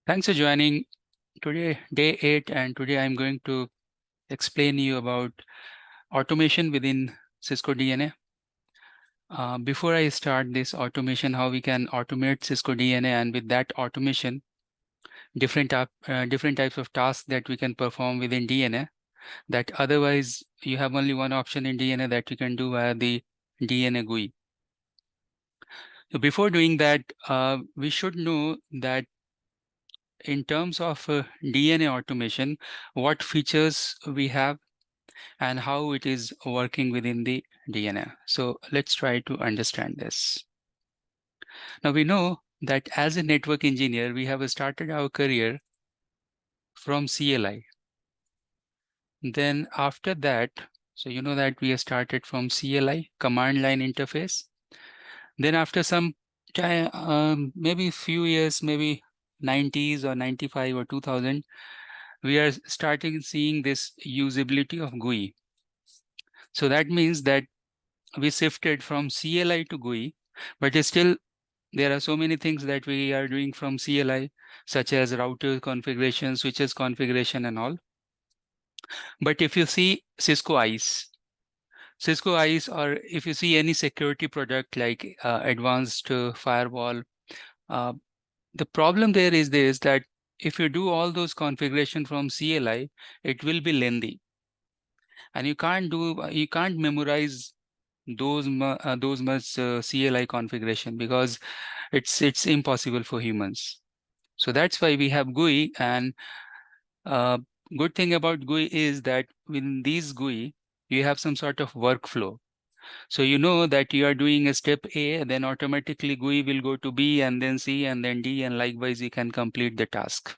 Thanks for joining today, day 8, and today I'm going to explain you about automation within Cisco DNA. Before I start this automation, how we can automate Cisco DNA, and with that automation, different types of tasks that we can perform within DNA, that otherwise you have only one option in DNA that you can do via the DNA GUI. So before doing that, we should know that in terms of DNA automation, what features we have and how it is working within the DNA. So let's try to understand this. Now we know that as a network engineer, we have started our career from CLI. Then after that, so you know that we have started from CLI, command line interface. Then after some time, maybe few years, maybe 90s or 95 or 2000, we are starting seeing this usability of GUI. So that means that we shifted from CLI to GUI, but still there are so many things that we are doing from CLI, such as router configuration, switches configuration and all. But if you see Cisco ICE, or if you see any security product like advanced firewall, uh, the problem there is this, that if you do all those configuration from CLI, it will be lengthy. And you can't memorize those much CLI configuration, because it's impossible for humans. So that's why we have GUI. And good thing about GUI is that within these GUI, you have some sort of workflow. So you know that you are doing a step A, then automatically GUI will go to B and then C and then D, and likewise you can complete the task.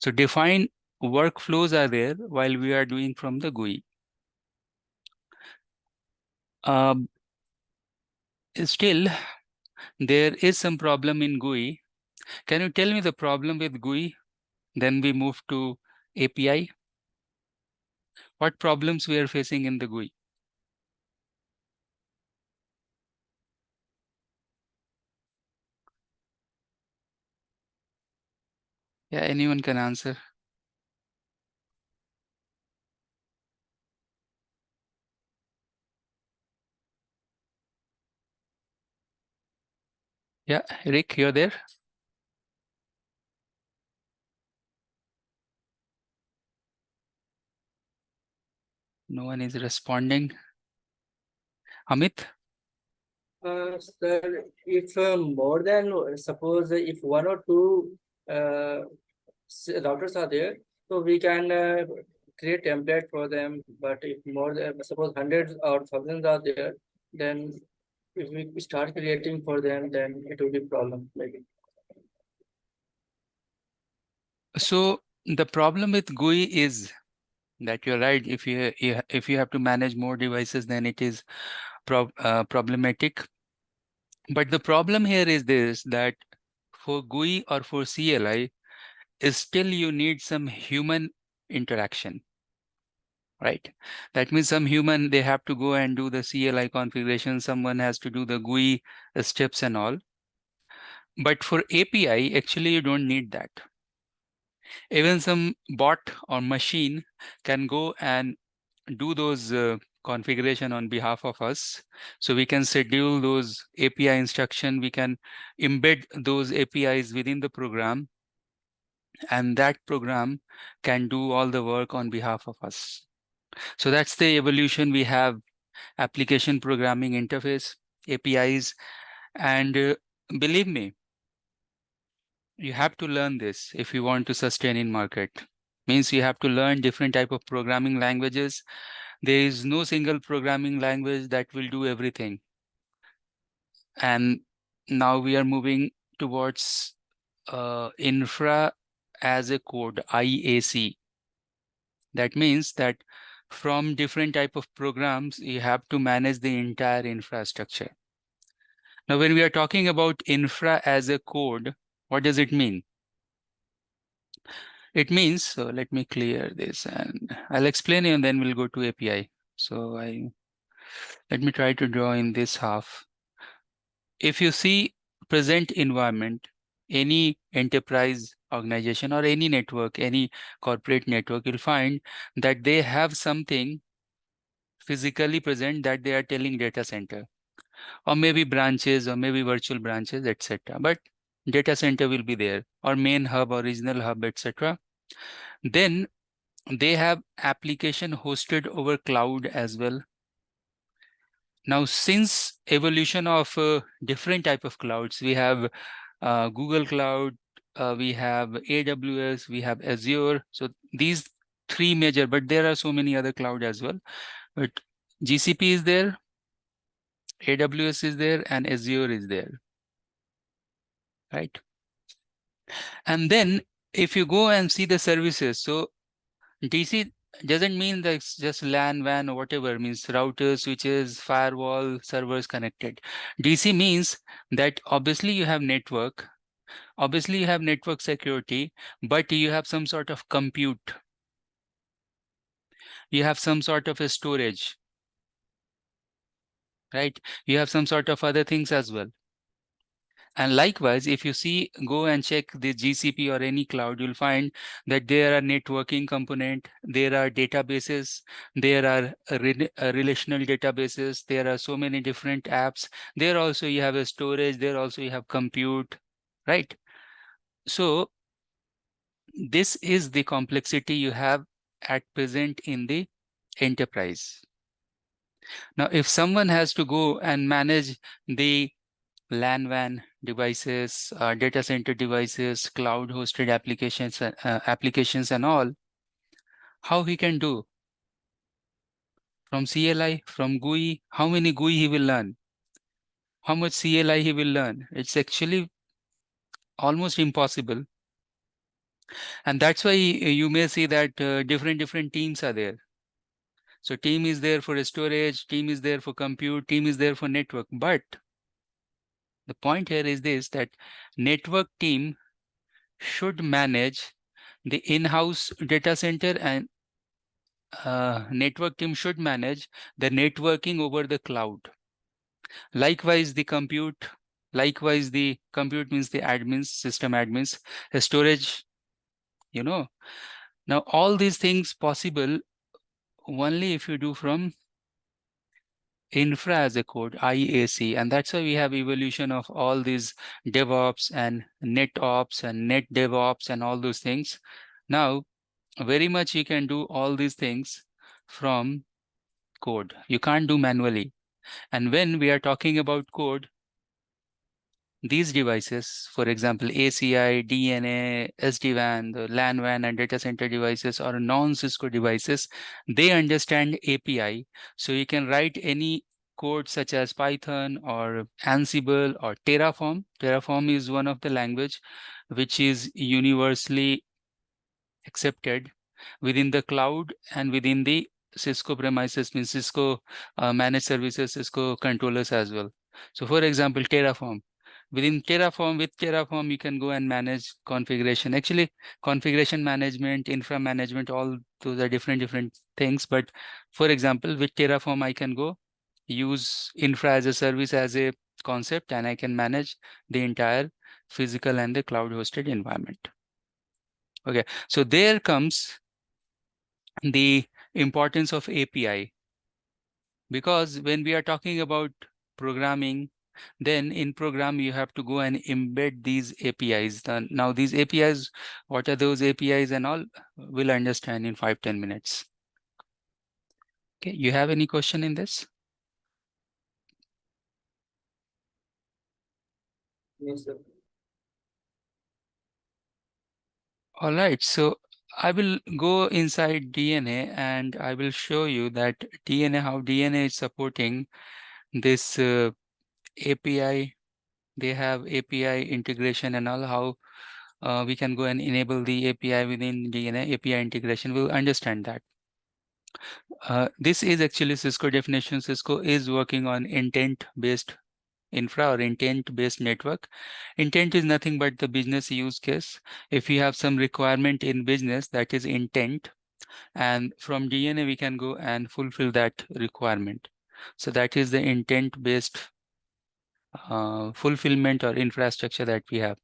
So defined workflows are there while we are doing from the GUI. Still, there is some problem in GUI. Can you tell me the problem with GUI? Then we move to API. What problems we are facing in the GUI? Yeah, anyone can answer. Yeah, Rick, you're there? No one is responding. Amit? Sir, if more than, suppose if one or two routers are there, so we can create template for them. But if more than, suppose hundreds or thousands are there, then if we start creating for them, then it will be problem maybe. So the problem with GUI is that you're right. If you have to manage more devices, then it is problematic. But the problem here is this, that for GUI or for CLI, is still you need some human interaction, right? That means some human, they have to go and do the CLI configuration. Someone has to do the GUI steps and all. But for API, actually, you don't need that. Even some bot or machine can go and do those configuration on behalf of us. So we can schedule those API instruction. We can embed those APIs within the program, and that program can do all the work on behalf of us. So that's the evolution. We have application programming interface, APIs, and believe me, you have to learn this if you want to sustain in market. Means you have to learn different type of programming languages. There is no single programming language that will do everything. And now we are moving towards infra as a code, IAC. That means that from different type of programs, you have to manage the entire infrastructure. Now, when we are talking about infra as a code, what does it mean? It means, so let me clear this and I'll explain you, and then we'll go to API. So let me try to draw in this half. If you see present environment, any enterprise organization or any network, any corporate network, you'll find that they have something physically present that they are telling data center, or maybe branches, or maybe virtual branches, etc. But data center will be there, or main hub, or regional hub, etc. Then they have application hosted over cloud as well. Now, since evolution of different type of clouds, we have Google Cloud, we have AWS, we have Azure. So these three major, but there are so many other cloud as well. But GCP is there, AWS is there, and Azure is there, right? And then if you go and see the services, so DC doesn't mean that it's just LAN, WAN, or whatever, means routers, switches, firewall, servers connected. DC means that obviously you have network, obviously you have network security, but you have some sort of compute. You have some sort of a storage, right? You have some sort of other things as well. And likewise, if you see, go and check the GCP or any cloud, you'll find that there are networking component, there are databases, there are relational databases, there are so many different apps. There also you have a storage, there also you have compute, right? So this is the complexity you have at present in the enterprise. Now, if someone has to go and manage the LAN WAN devices, data center devices, cloud hosted applications and all, how he can do? From CLI, from GUI, how many GUI he will learn? How much CLI he will learn? It's actually almost impossible. And that's why you may see that different teams are there. So team is there for storage, team is there for compute, team is there for network. But the point here is this, that network team should manage the in-house data center, and network team should manage the networking over the cloud. Likewise, the compute means the admins, system admins, storage, you know. Now, all these things possible only if you do from infra as a code, IAC. And that's why we have evolution of all these DevOps and NetOps and Net DevOps and all those things. Now, very much you can do all these things from code. You can't do manually. And when we are talking about code, these devices, for example, ACI, DNA, SD-WAN, the LAN WAN and data center devices, or non-Cisco devices, they understand API. So you can write any code such as Python or Ansible or Terraform. Terraform is one of the language which is universally accepted within the cloud and within the Cisco premises, means Cisco managed services, Cisco controllers as well. So for example, Terraform. With Terraform, you can go and manage configuration. Actually, configuration management, infra management, all those are different things. But for example, with Terraform, I can go use infra as a service as a concept, and I can manage the entire physical and the cloud hosted environment. Okay, so there comes the importance of API, because when we are talking about programming, then in program you have to go and embed these APIs. Now these APIs, what are those APIs and all, we'll understand in 5-10 minutes. Okay, you have any question in this? Yes, sir. All right, so I will go inside DNA and I will show you that how DNA is supporting this API. They have API integration and all, how we can go and enable the API within DNA, API integration. We'll understand that. This is actually Cisco definition. Cisco is working on intent-based infra or intent-based network. Intent is nothing but the business use case. If you have some requirement in business, that is intent. And from DNA, we can go and fulfill that requirement. So that is the intent-based fulfillment or infrastructure that we have.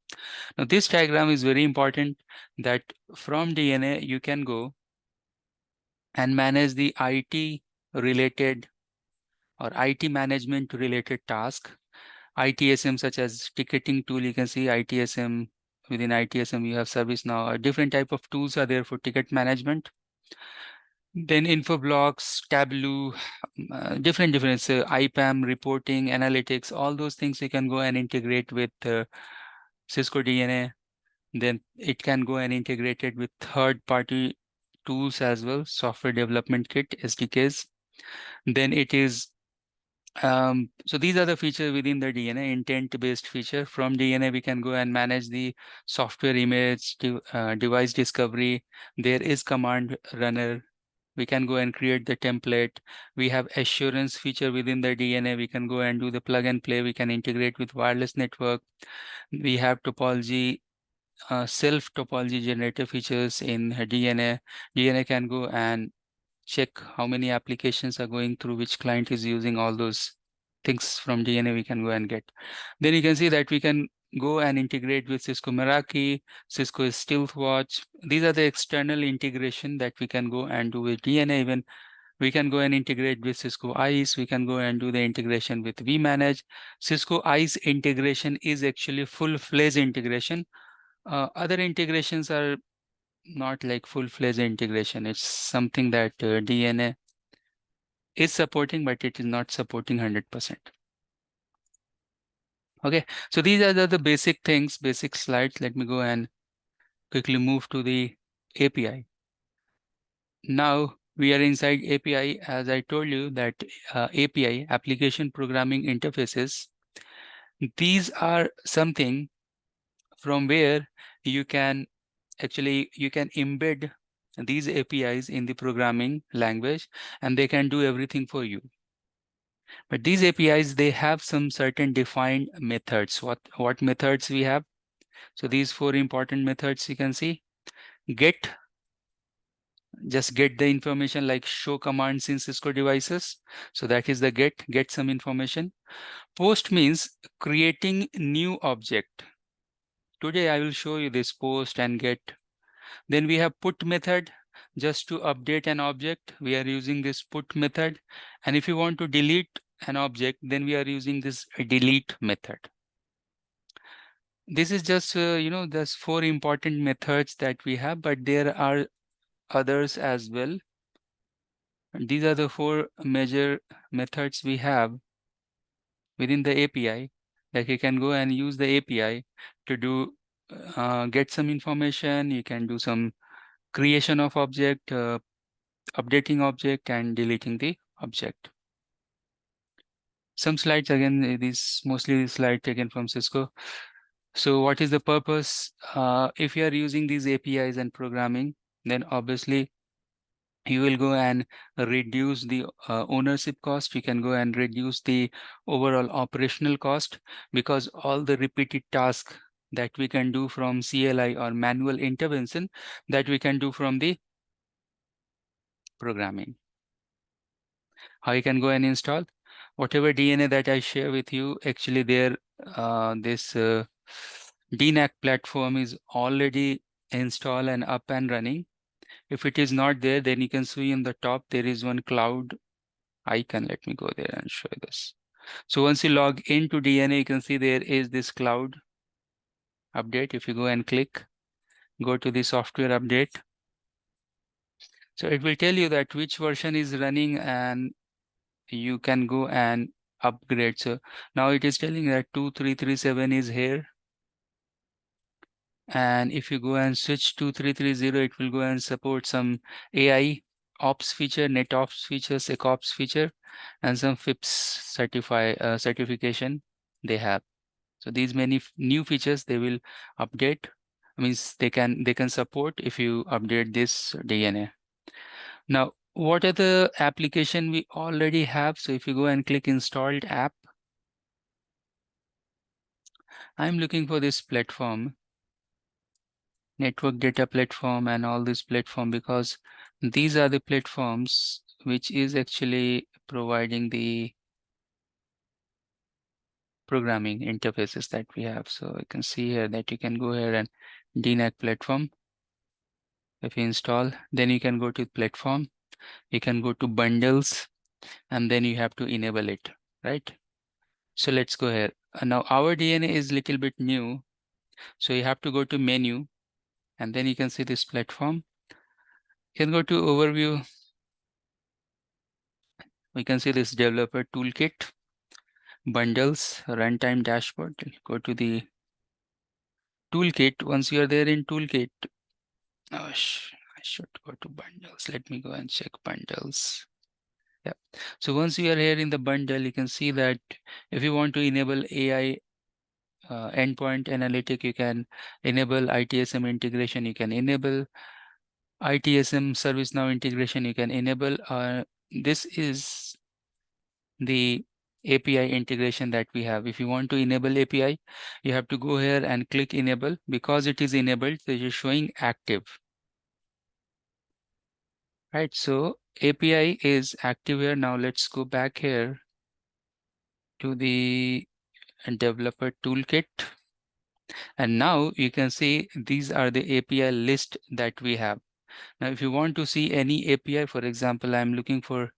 Now, this diagram is very important, that from DNA you can go and manage the IT related or IT management related task. ITSM such as ticketing tool, you can see ITSM. Within ITSM you have ServiceNow. Different type of tools are there for ticket management. Then Infoblox, Tableau, different IPAM, reporting, analytics, all those things you can go and integrate with Cisco DNA. Then it can go and integrate it with third-party tools as well, software development kit, SDKs. Then it is, so these are the features within the DNA, intent-based feature. From DNA, we can go and manage the software image, device discovery. There is command runner. We can go and create the template. We have assurance feature within the DNA. We can go and do the plug and play. We can integrate with wireless network. We have topology, self topology generator features in DNA. DNA can go and check how many applications are going through, which client is using all those things from DNA we can go and get. Then you can see that we can go and integrate with Cisco Meraki, Cisco Stealthwatch. These are the external integration that we can go and do with DNA. Even we can go and integrate with Cisco ICE. We can go and do the integration with vManage. Cisco ICE integration is actually full-fledged integration. Other integrations are not like full-fledged integration. It's something that DNA is supporting, but it is not supporting 100%. Okay, so these are the basic things, basic slides. Let me go and quickly move to the API. Now we are inside API. As I told you that API, application programming interfaces, these are something from where you can embed these APIs in the programming language, and they can do everything for you. But these APIs, they have some certain defined methods. What methods we have? So these 4 important methods you can see. Get, just get the information, like show commands in Cisco devices. So that is the get some information. Post means creating new object. Today I will show you this post and get. Then we have put method, just to update an object. We are using this put method. And if you want to delete an object, then we are using this delete method. This is just, there's 4 important methods that we have, but there are others as well. These are the 4 major methods we have within the API, that you can go and use the API to do get some information. You can do some creation of object, updating object, and deleting the object. Some slides again, these mostly slides taken from Cisco. So what is the purpose? If you are using these APIs and programming, then obviously you will go and reduce the ownership cost. You can go and reduce the overall operational cost, because all the repeated tasks that we can do from CLI or manual intervention, that we can do from the programming. How you can go and install whatever DNA that I share with you. Actually there, this DNAC platform is already installed and up and running. If it is not there, then you can see in the top, there is one cloud icon. Let me go there and show you this. So once you log into DNA, you can see there is this cloud update. If you go and click, go to the software update. So it will tell you that which version is running, and you can go and upgrade. So now it is telling that 2337 is here. And if you go and switch to 2330, it will go and support some AI ops feature, net ops feature, SecOps feature, and some FIPS certification they have. So these many new features they will update. Means they can support if you update this DNA. Now, what are the application we already have? So if you go and click installed app, I'm looking for this platform, network data platform, and all this platform, because these are the platforms which is actually providing the programming interfaces that we have. So you can see here that you can go here and DNAC platform. If you install, then you can go to platform, you can go to bundles, and then you have to enable it, right? So let's go here. Now our DNA is little bit new. So you have to go to menu, and then you can see this platform. You can go to overview. We can see this developer toolkit, bundles, runtime dashboard. Go to the toolkit. Once you are there in toolkit, I should go to bundles. Let me go and check bundles. Yeah. So once you are here in the bundle, you can see that if you want to enable AI endpoint analytic, you can enable ITSM integration, you can enable ITSM ServiceNow integration, you can enable. This is the API integration that we have. If you want to enable API, you have to go here and click enable. Because it is enabled, it is showing active. Right, so API is active here. Now let's go back here to the developer toolkit. And now you can see these are the API list that we have. Now, if you want to see any API, for example, I'm looking for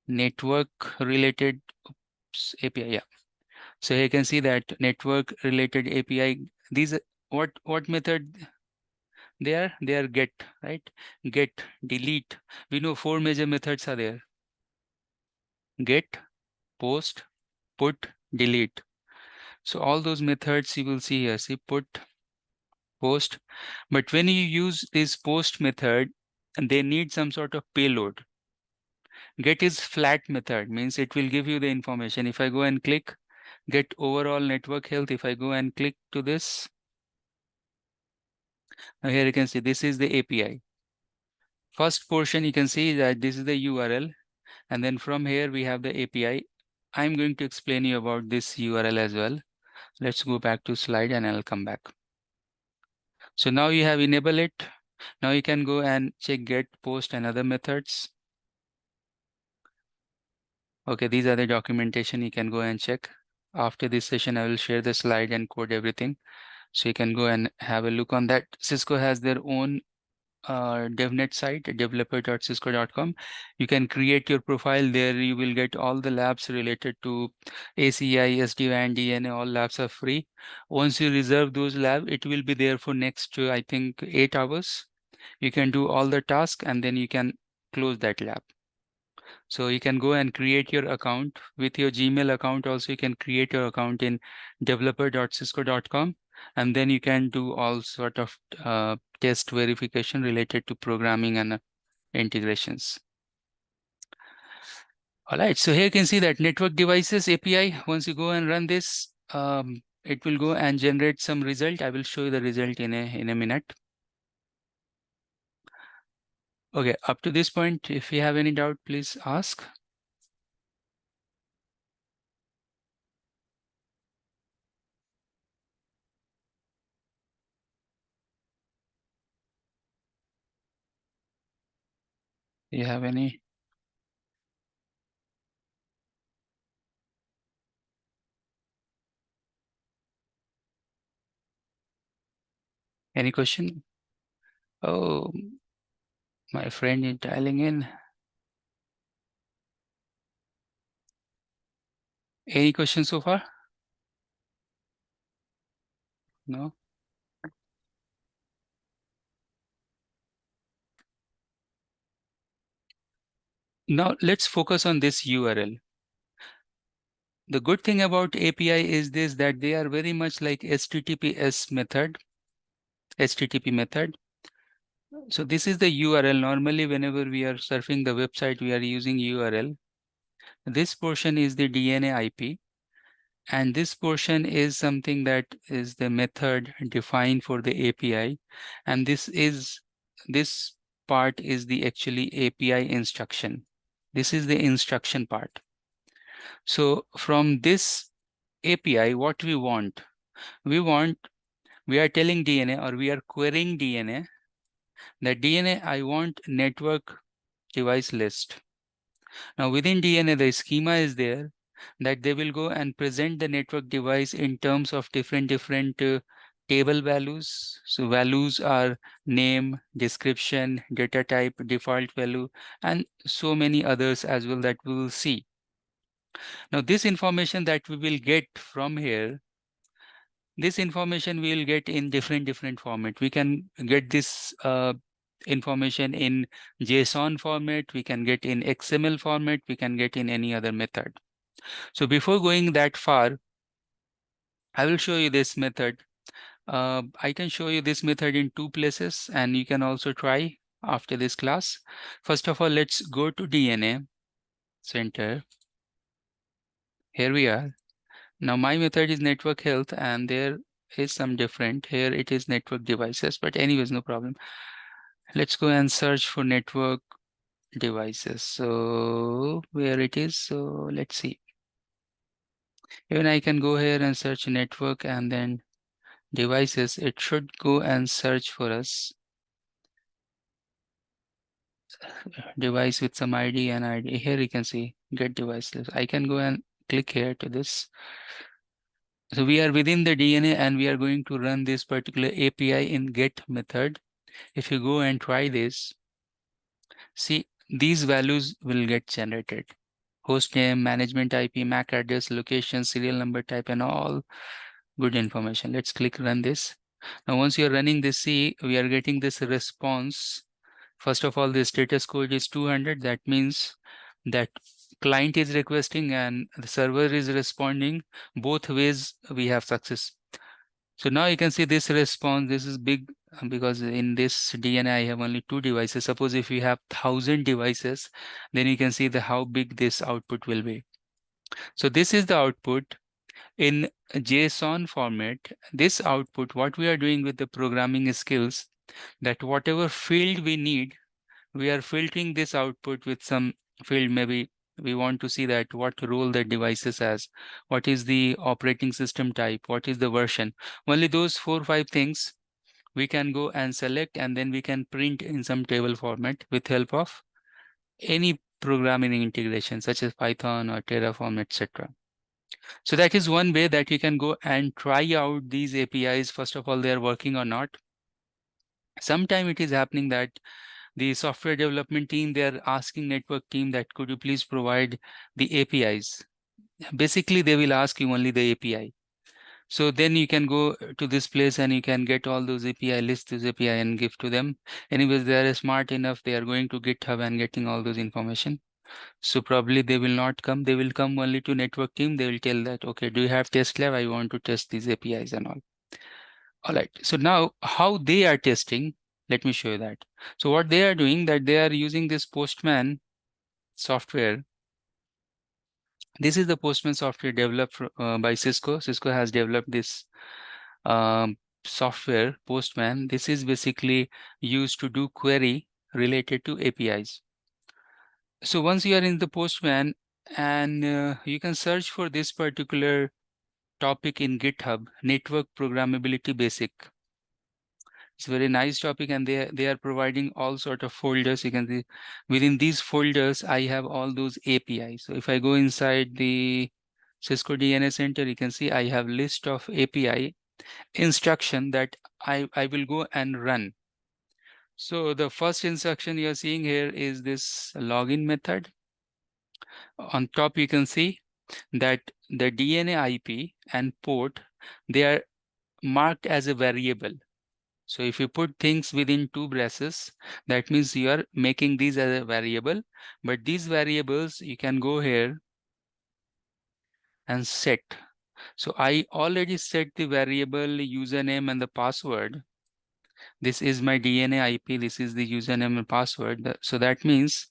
network related API. Yeah. So you can see that network related API, these what method they are? They are get, right? Get, delete. We know 4 major methods are there. Get, post, put, delete. So all those methods you will see here. See put, post. But when you use this post method, they need some sort of payload. Get is flat method, means it will give you the information. If I go and click get overall network health, if I go and click to this, now here you can see this is the API. First portion you can see that this is the URL, and then from here we have the API. I'm going to explain you about this URL as well. Let's go back to slide and I'll come back. So now you have enabled it. Now you can go and check get, post, and other methods. Okay, these are the documentation. You can go and check. After this session, I will share the slide and code everything. So you can go and have a look on that. Cisco has their own DevNet site, developer.cisco.com. You can create your profile there. You will get all the labs related to ACI, SDWAN, DNA. All labs are free. Once you reserve those labs, it will be there for next, I think, 8 hours. You can do all the tasks and then you can close that lab. So you can go and create your account with your Gmail account. Also, you can create your account in developer.cisco.com, and then you can do all sort of test verification related to programming and integrations. All right, so here you can see that network devices API. Once you go and run this, it will go and generate some result. I will show you the result in a minute. Okay, up to this point, if you have any doubt, please ask. Do you have any question? Oh, my friend is dialing in. Any questions so far? No? Now let's focus on this URL. The good thing about API is this, that they are very much like HTTP method. So this is the URL. Normally, whenever we are surfing the website, we are using URL. This portion is the DNA IP. And this portion is something that is the method defined for the API. And this part is the actually API instruction. This is the instruction part. So from this API, what we want? We are telling DNA, or we are querying DNA, that DNA, I want network device list. Now within DNA, the schema is there. that they will go and present the network device in terms of different table values. So values are name, description, data type, default value, and so many others as well that we will see. Now this information that we will get from here, this information we will get in different format. We can get this information in JSON format, we can get in XML format, we can get in any other method. So before going that far, I will show you this method. I can show you this method in two places, and you can also try after this class. First of all, let's go to DNA center. Here we are. Now my method is network health, and there is some different. Here it is network devices, but anyways, no problem. Let's go and search for network devices. So where it is, so let's see. Even I can go here and search network and then devices. It should go and search for us device with some ID and ID. Here you can see get device list. I can go and click here to this. So we are within the DNA and we are going to run this particular API in get method. If you go and try this, see these values will get generated. Host name, management IP, MAC address, location, serial number type, and all good information. Let's click run this. Now once you're running this, see we are getting this response. First of all, the status code is 200. That means that client is requesting and the server is responding. Both ways we have success. So now you can see this response. This is big because in this DNA I have only 2 devices. Suppose if you have 1,000 devices, then you can see how big this output will be. So this is the output in JSON format. This output, what we are doing with the programming skills, that whatever field we need, we are filtering this output with some field. Maybe we want to see that what role the devices has, what is the operating system type, what is the version. Only those 4-5 things we can go and select, and then we can print in some table format with help of any programming integration such as Python or Terraform, etc. So that is one way that you can go and try out these APIs. First of all, they are working or not. Sometime it is happening that the software development team, they are asking network team that could you please provide the APIs. Basically, they will ask you only the API. So then you can go to this place and you can get all those API, list those API and give to them. Anyways, they are smart enough, they are going to GitHub and getting all those information. So probably they will not come. They will come only to network team. They will tell that, okay, do you have test lab? I want to test these APIs and all. All right. So now how they are testing, let me show you that. So what they are doing, that they are using this Postman software. This is the Postman software developed by Cisco. Cisco has developed this um, software, Postman. This is basically used to do query related to APIs. So once you are in the Postman and you can search for this particular topic in GitHub, network programmability basic. It's a very nice topic, and they are providing all sort of folders. You can see within these folders, I have all those APIs. So if I go inside the Cisco DNA Center, you can see I have list of API instruction that I will go and run. So the first instruction you're seeing here is this login method. On top, you can see that the DNA IP and port, they are marked as a variable. So if you put things within 2 braces, that means you are making these as a variable. But these variables, you can go here and set. So I already set the variable username and the password. This is my DNA IP. This is the username and password. So that means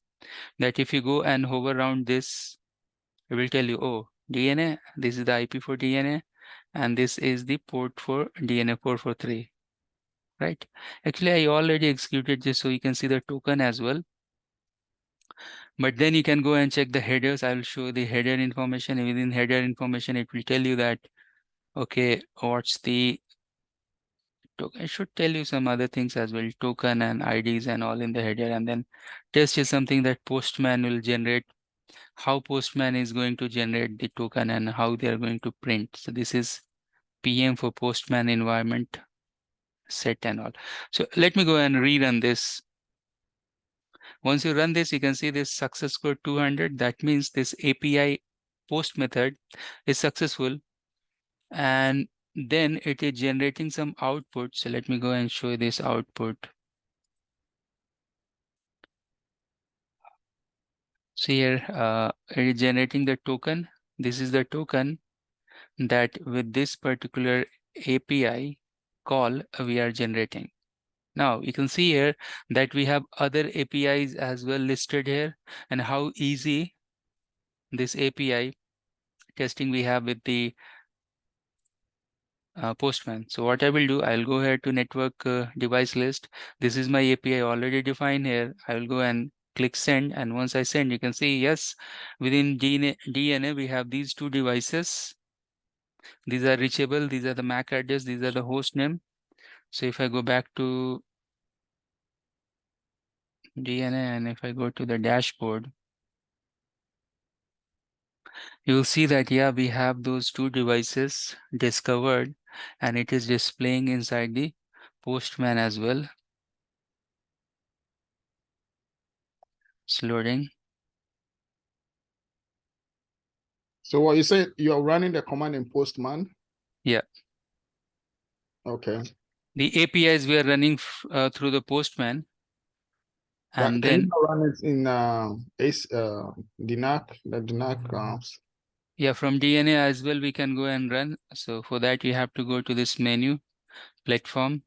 that if you go and hover around this, it will tell you, oh, DNA, this is the IP for DNA, and this is the port for DNA 443. Right? Actually, I already executed this, so you can see the token as well. But then you can go and check the headers. I will show the header information. Within header information, it will tell you that, okay, what's the token. I should tell you some other things as well, token and IDs and all in the header. And then test is something that Postman will generate. how Postman is going to generate the token and how they are going to print. So this is PM for Postman environment set and all. So let me go and rerun this. Once you run this, you can see this success code 200. That means this API post method is successful, and then it is generating some output. So let me go and show this output. See here, it is generating the token. This is the token that with this particular API call we are generating. Now you can see here that we have other APIs as well listed here, and how easy this API testing we have with the Postman. So what I will do, I'll go here to network device list. This is my API already defined here. I will go and click send, and once I send, you can see yes, within DNA we have these two devices. These are reachable. These are the MAC address. These are the host name. So if I go back to DNA and if I go to the dashboard, you will see that yeah, we have those two devices discovered, and it is displaying inside the Postman as well. It's loading. So what you said, you're running the command in Postman? Yeah. Okay. The APIs we are running through the Postman, But and can you then not run it in DNAC, the DNAC? yeah, from DNA as well we can go and run. So for that you have to go to this menu, platform,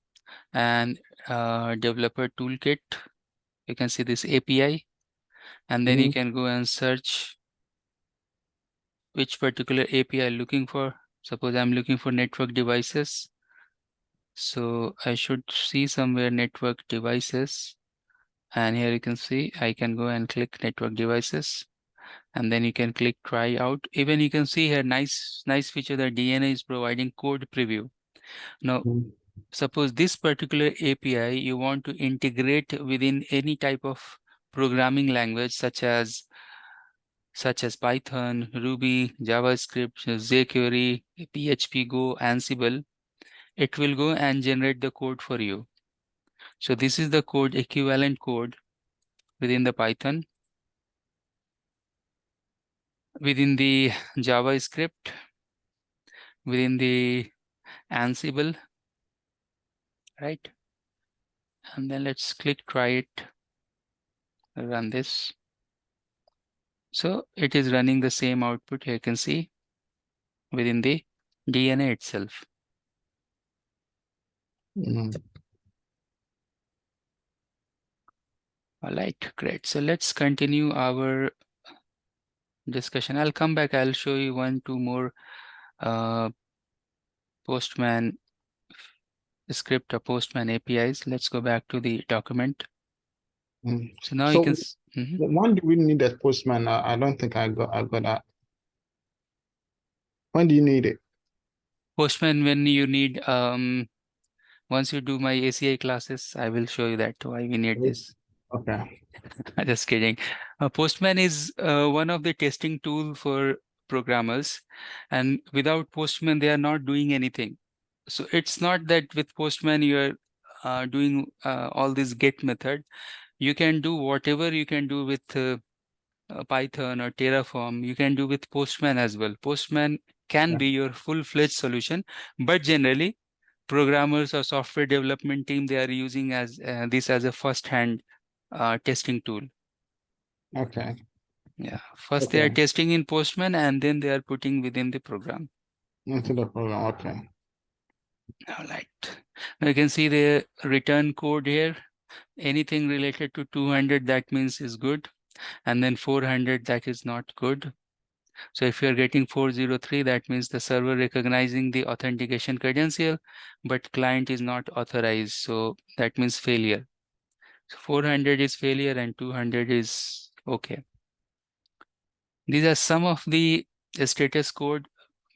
and developer toolkit. You can see this API, and then you can go and search which particular API I'm looking for. Suppose I'm looking for network devices. So I should see somewhere network devices. And here you can see I can go and click network devices. And then you can click try out. Even you can see here nice feature that DNA is providing code preview. Now, suppose this particular API you want to integrate within any type of programming language such as Python, Ruby, JavaScript, jQuery, PHP, Go, Ansible, it will go and generate the code for you. So this is the code, equivalent code within the Python, within the JavaScript, within the Ansible, right? And then let's click try it, run this. So it is running the same output you can see within the DNA itself. All right, great. So let's continue our discussion. I'll come back. I'll show you 1-2 more Postman script or Postman APIs. Let's go back to the document. So now you can. When do we need a Postman? I don't think I got that. When do you need it? Postman, when you need, once you do my ACI classes, I will show you that why we need this. Okay. Just kidding. Postman is one of the testing tool for programmers, and without Postman, they are not doing anything. So it's not that with Postman you are doing all this get method. You can do whatever you can do with Python or Terraform. You can do with Postman as well. Postman can be your full-fledged solution, but generally, programmers or software development team, they are using as this as a first-hand testing tool. Okay. Yeah. First they are testing in Postman, and then they are putting within the program. Into the program. Okay. All right. Now you can see the return code here. Anything related to 200, that means is good. And then 400, that is not good. So if you're getting 403, that means the server recognizing the authentication credential, but client is not authorized. So that means failure. So 400 is failure and 200 is okay. These are some of the status code,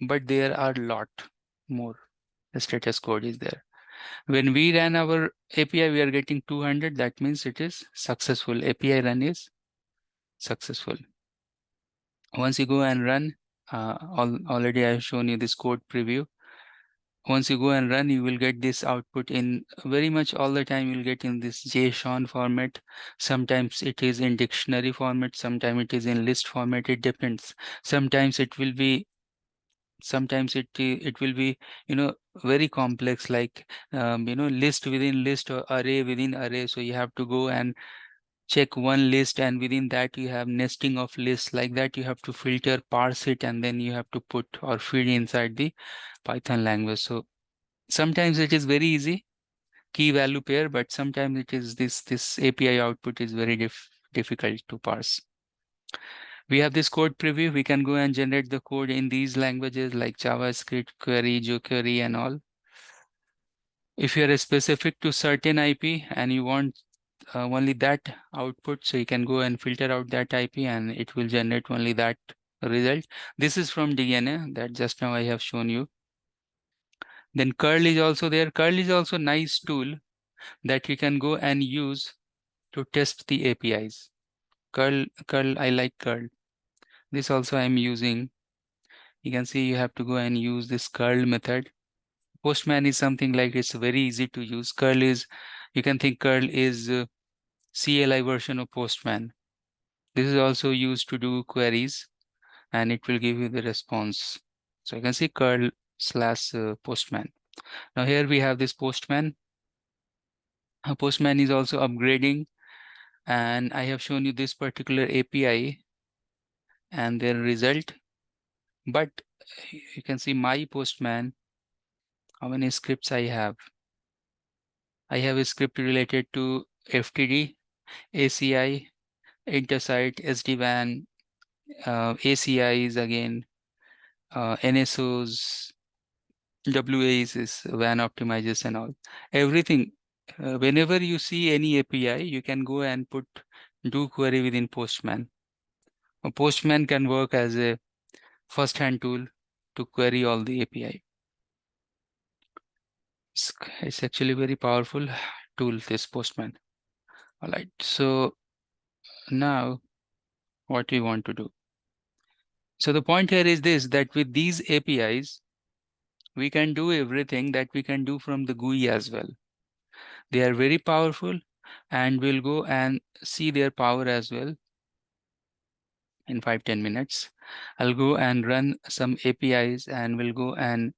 but there are a lot more. The status code is there. When we ran our API, we are getting 200. That means it is successful. API run is successful. Once you go and run, already I have shown you this code preview. Once you go and run, you will get this output in very much all the time. You'll get in this JSON format. Sometimes it is in dictionary format. Sometimes it is in list format. It depends. Sometimes it will be. Sometimes it will be, very complex, like list within list or array within array. So you have to go and check one list, and within that you have nesting of lists. Like that, you have to filter, parse it, and then you have to put or feed inside the Python language. So sometimes it is very easy, key value pair, but sometimes it is this API output is very difficult to parse. We have this code preview. We can go and generate the code in these languages like JavaScript, query, jQuery, and all. If you are specific to certain IP and you want only that output, so you can go and filter out that IP and it will generate only that result. This is from DNA that just now I have shown you. Then curl is also there. Curl is also a nice tool that you can go and use to test the APIs. Curl, I like curl. This also I'm using. You can see you have to go and use this curl method. Postman is something like it's very easy to use. Curl is, you can think curl is CLI version of Postman. This is also used to do queries and it will give you the response. So you can see curl / Postman. Now here we have this Postman. Postman is also upgrading, and I have shown you this particular API and their result. But you can see my Postman, how many scripts I have. I have a script related to FTD, ACI, Intersite, SDWAN, ACIs again, NSOs, WAs is WAN optimizers and all. Everything. Whenever you see any API, you can go and do query within Postman. A Postman can work as a first-hand tool to query all the API. It's actually very powerful tool, this Postman. All right, so now what we want to do. So the point here is this, that with these APIs, we can do everything that we can do from the GUI as well. They are very powerful, and we'll go and see their power as well in 5-10 minutes. I'll go and run some APIs and we'll go and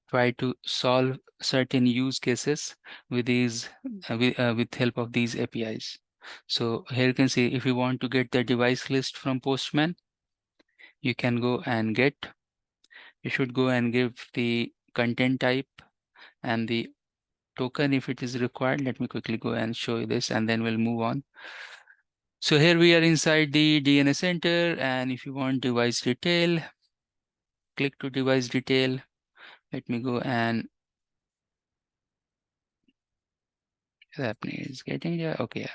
try to solve certain use cases with these with help of these APIs. So here you can see, if you want to get the device list from Postman, you can go and get. You should go and give the content type and the token if it is required. Let me quickly go and show you this, and then we'll move on. So here we are inside the DNA center, and if you want device detail, click to device detail. Let me go and happening is getting there. Okay,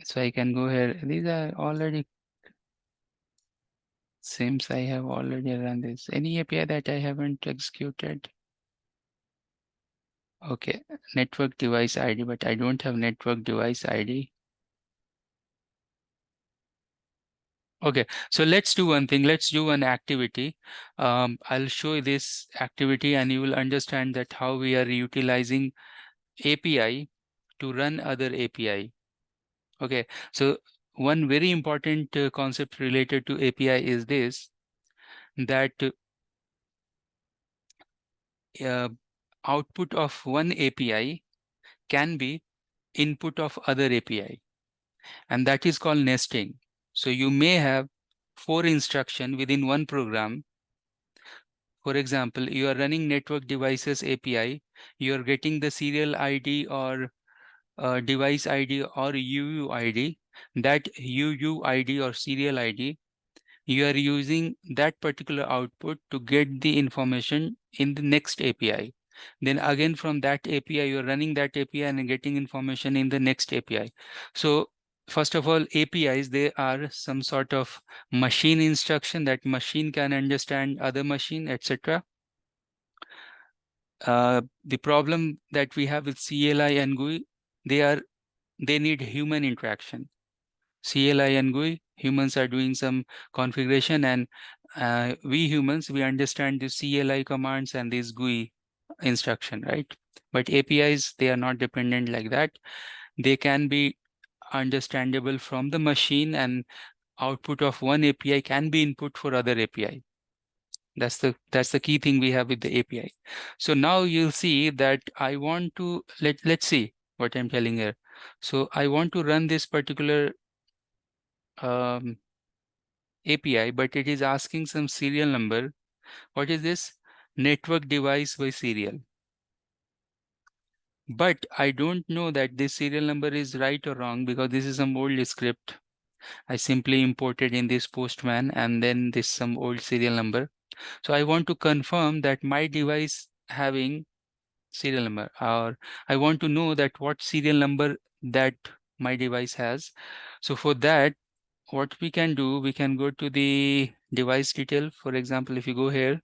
so I can go here. These are already, seems I have already run this. Any API that I haven't executed? Okay, network device ID, but I don't have network device ID. Okay, so let's do one thing. Let's do an activity. I'll show you this activity and you will understand that how we are utilizing API to run other API. Okay, so one very important concept related to API is this, that output of one API can be input of other API, and that is called nesting. So you may have 4 instructions within one program. For example, you are running network devices API, you are getting the serial ID or device ID or UUID. That UUID or serial ID, you are using that particular output to get the information in the next API. Then again from that API, you're running that API and getting information in the next API. So first of all, APIs, they are some sort of machine instruction that machine can understand other machine, etc. The problem that we have with CLI and GUI, they need human interaction. CLI and GUI humans are doing some configuration, and we humans, we understand the CLI commands and this GUI instruction, right? But APIs, they are not dependent like that. They can be understandable from the machine, and output of one API can be input for other API. That's the key thing we have with the API. So now you'll see that I want to let's see what I'm telling here. So I want to run this particular API, but it is asking some serial number. What is this? Network device by serial. But I don't know that this serial number is right or wrong, because this is some old script I simply imported in this Postman, and then this some old serial number. So I want to confirm that my device having serial number, or I want to know that what serial number that my device has. So for that, what we can do, we can go to the device detail. For example, if you go here,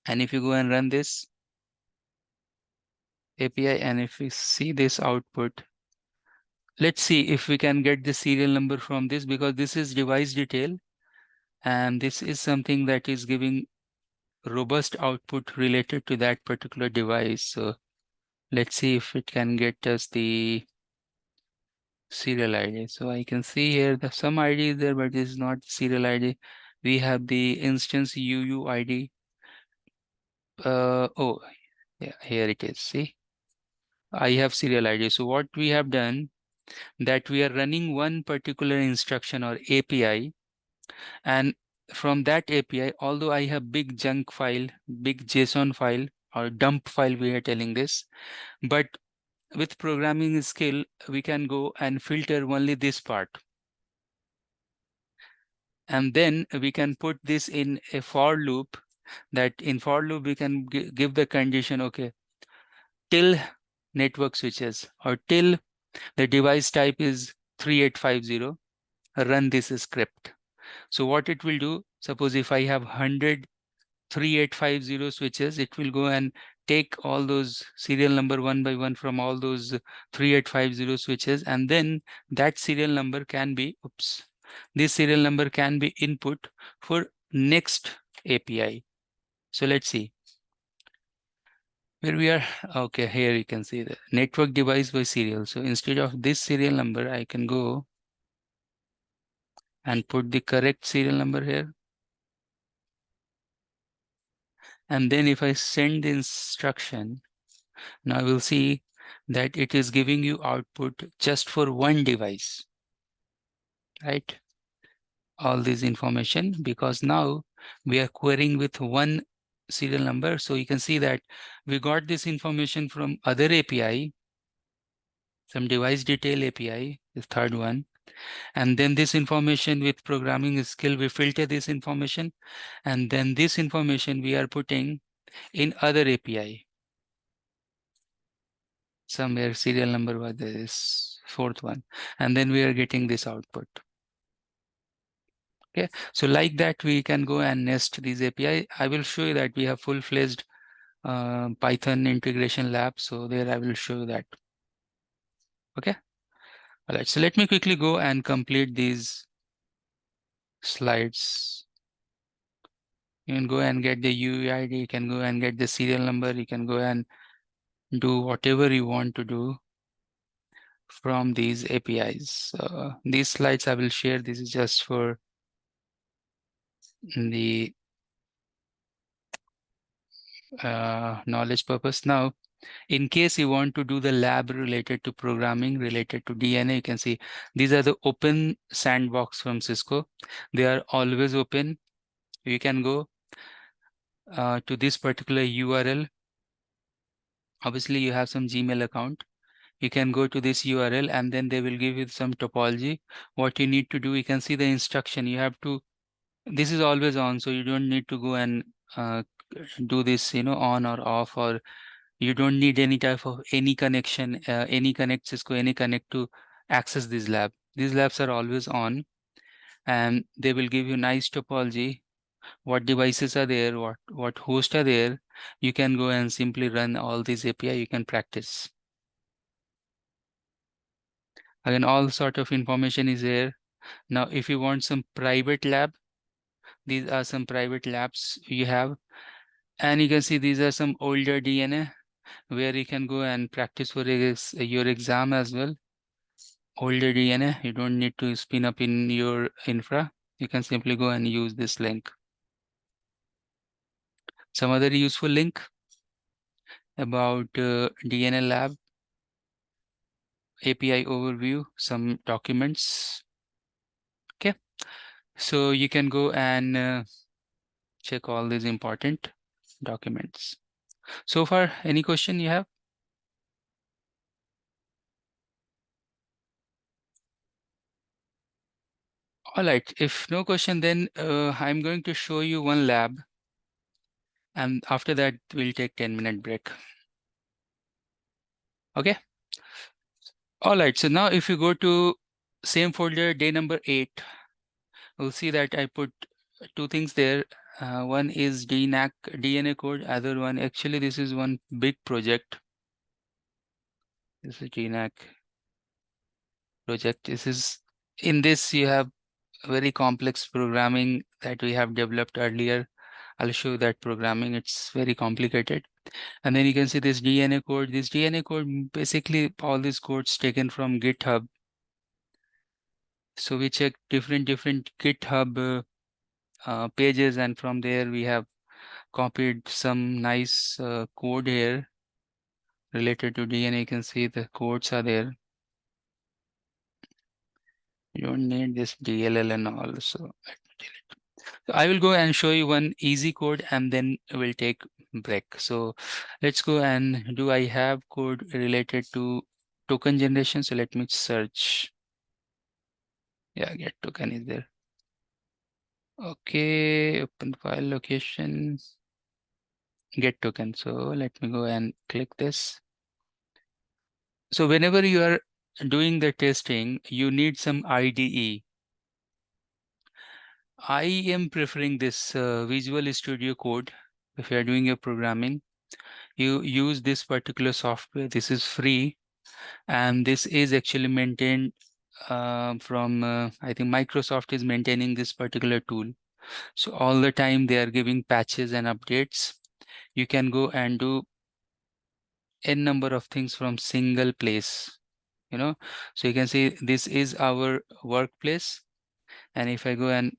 and if you go and run this API, and if we see this output, let's see if we can get the serial number from this, because this is device detail, and this is something that is giving robust output related to that particular device. So let's see if it can get us the serial ID. So I can see here that some ID is there, but this is not serial ID. We have the instance UUID. Oh, yeah, here it is. See, I have serial ID. So what we have done, that we are running one particular instruction or API, and from that API, although I have big junk file, big JSON file or dump file, we are telling this, but with programming skill, we can go and filter only this part. And then we can put this in a for loop, that in for loop, we can give the condition, okay, till network switches, or till the device type is 3850, run this script. So what it will do, suppose if I have 100 3850 switches, it will go and take all those serial number one by one from all those 3850 switches, and then that serial number can be, this serial number can be input for next API. So let's see where we are. Okay, here you can see the network device by serial. So instead of this serial number, I can go and put the correct serial number here. And then if I send the instruction, now we'll see that it is giving you output just for one device, right? All this information, because now we are querying with one serial number. So you can see that we got this information from other API, some device detail API, the third one. And then this information with programming skill, we filter this information. And then this information we are putting in other API. Somewhere serial number was this fourth one. And then we are getting this output. Okay, so like that, we can go and nest these API. I will show you that we have full-fledged Python integration lab. So there I will show you that. Okay. All right. So let me quickly go and complete these slides. You can go and get the UUID. You can go and get the serial number. You can go and do whatever you want to do from these APIs. These slides I will share. This is just for the knowledge purpose. Now, in case you want to do the lab related to programming, related to DNA, you can see these are the open sandbox from Cisco. They are always open. You can go to this particular URL. Obviously, you have some Gmail account. You can go to this URL, and then they will give you some topology. What you need to do, you can see the instruction. You have to, this is always on, so you don't need to go and do this, on or off, or you don't need any type of any connection, any connect Cisco, any connect to access this lab. These labs are always on, and they will give you nice topology, what devices are there, what hosts are there. You can go and simply run all these API. You can practice. Again, all sort of information is there. Now, if you want some private lab, these are some private labs you have. And you can see these are some older DNA where you can go and practice for your exam as well. Older DNA, you don't need to spin up in your infra. You can simply go and use this link. Some other useful link about DNA lab, API overview, some documents. Okay, so you can go and check all these important documents. So far, any question you have? All right, if no question, then I'm going to show you one lab. And after that, we'll take 10-minute break. Okay. All right, so now if you go to same folder, day number 8, we'll see that I put two things there. One is DNAC DNA code, other one, actually this is one big project. This is DNAC project. In this you have very complex programming that we have developed earlier. I'll show you that programming, it's very complicated. And then you can see this DNA code. This DNA code, basically all these codes taken from GitHub. So we check different GitHub pages, and from there we have copied some nice code here related to DNA. You can see the codes are there. You don't need this DLL and all. So I will go and show you one easy code and then we'll take break. So let's go and do I have code related to token generation? So let me search. Yeah, get token is there. Okay, open file location, get token. So let me go and click this. So whenever you are doing the testing, you need some IDE. I am preferring this Visual Studio Code. If you are doing your programming, you use this particular software. This is free, and this is actually maintained from, I think Microsoft is maintaining this particular tool. So all the time they are giving patches and updates. You can go and do n number of things from single place, you know. So you can see this is our workplace. And if I go and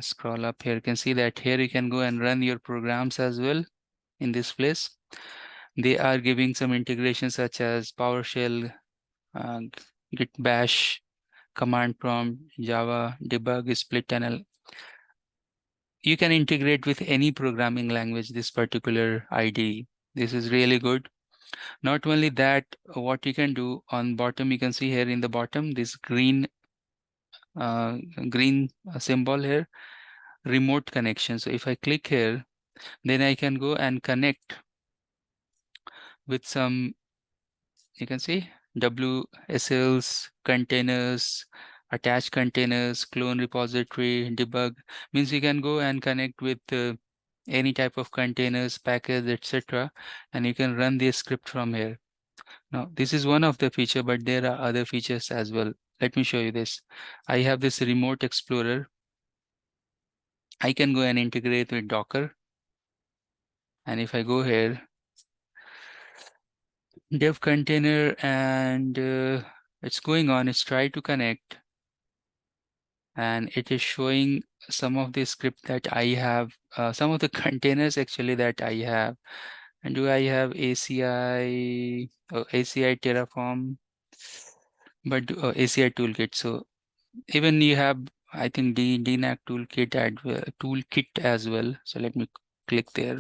scroll up here, you can see that here you can go and run your programs as well in this place. They are giving some integrations such as PowerShell, uh, Git Bash, command prompt, Java, debug, split tunnel. You can integrate with any programming language, this particular IDE. This is really good. Not only that, what you can do on bottom, you can see here in the bottom, this green symbol here, remote connection. So if I click here, then I can go and connect with some, you can see WSLs, containers, attached containers, clone repository, debug. Means you can go and connect with any type of containers, package, etc. And you can run the script from here. Now, this is one of the feature, but there are other features as well. Let me show you this. I have this remote explorer. I can go and integrate with Docker. And if I go here, dev container, and it's going on, it's try to connect. And it is showing some of the script that I have, some of the containers actually that I have. And do I have ACI, ACI Terraform, but ACI toolkit. So even you have, I think, DNAC toolkit as well. So let me click there.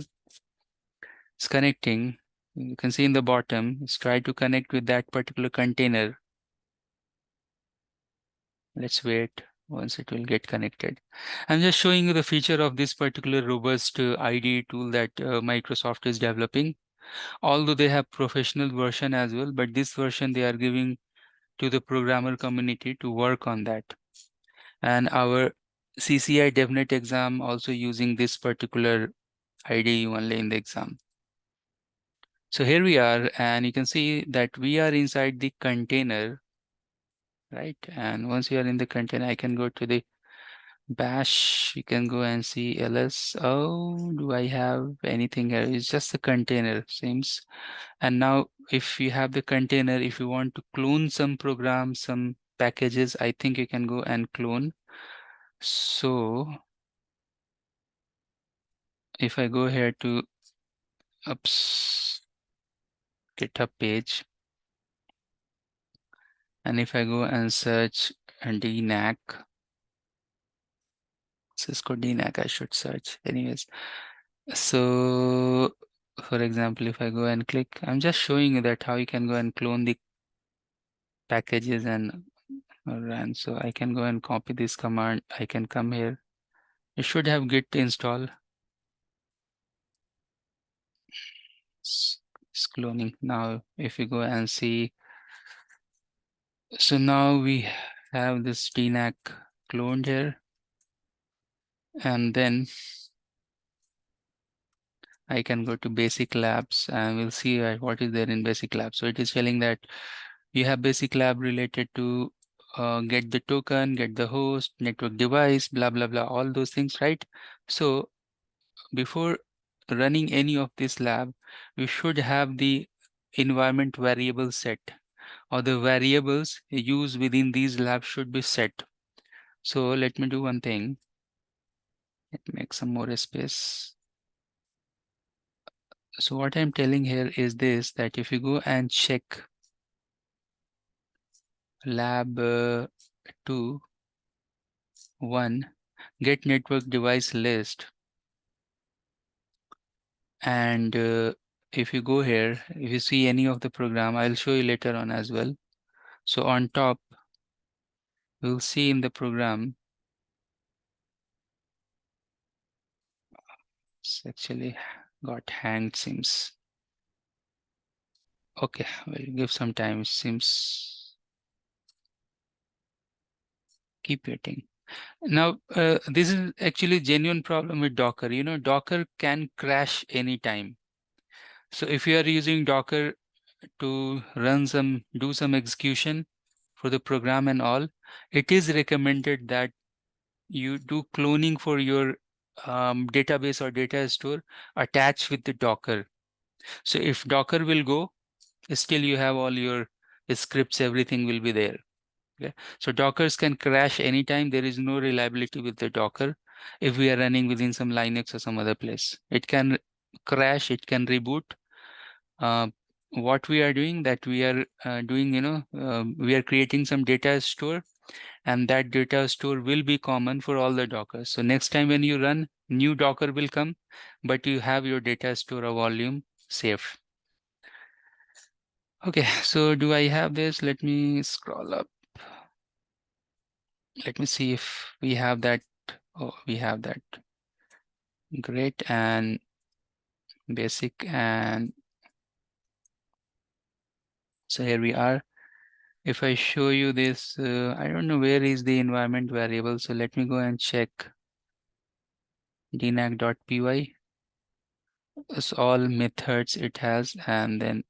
It's connecting. You can see in the bottom, it's try to connect with that particular container. Let's wait once it will get connected. I'm just showing you the feature of this particular robust IDE tool that Microsoft is developing. Although they have professional version as well, but this version they are giving to the programmer community to work on that. And our CCI DevNet exam also using this particular IDE only in the exam. So here we are, and you can see that we are inside the container. right? And once you are in the container, I can go to the bash. You can go and see ls. Oh, do I have anything here? It's just the container, seems. And now if you have the container, if you want to clone some programs, some packages, I think you can go and clone. So if I go here to GitHub page, and if I go and search DNAC, Cisco DNAC, I should search anyways. So for example, if I go and click, I'm just showing you that how you can go and clone the packages and run. So I can go and copy this command. I can come here. You should have git install. It's cloning. Now if you go and see, so now we have this DNAC cloned here, and then I can go to basic labs and we'll see what is there in basic lab. So it is telling that you have basic lab related to get the token, get the host, network device, blah, blah, blah, all those things, right? So before running any of this lab, you should have the environment variable set, or the variables used within these labs should be set. So let me do one thing. Let me make some more space. So what I'm telling here is this, that if you go and check lab 2, 1, get network device list, and if you go here, if you see any of the program, I'll show you later on as well. So on top, you'll see in the program, it's actually got hanged, seems. Okay, we'll give some time, seems. Keep waiting. Now, this is actually genuine problem with Docker. You know, Docker can crash anytime. So if you are using Docker to do some execution for the program and all, it is recommended that you do cloning for your database or data store attached with the Docker. So if Docker will go, still you have all your scripts, everything will be there. Okay. So Dockers can crash anytime. There is no reliability with the Docker. If we are running within some Linux or some other place, it can crash, it can reboot. What we are doing, that we are doing, we are creating some data store, and that data store will be common for all the Dockers. So next time when you run, new Docker will come, but you have your data store or volume safe. Okay, so do I have this? Let me scroll up. Let me see if we have that. Oh, we have that. Great. And basic. And so here we are. If I show you this, I don't know where is the environment variable. So let me go and check dnac.py. It's all methods it has, and then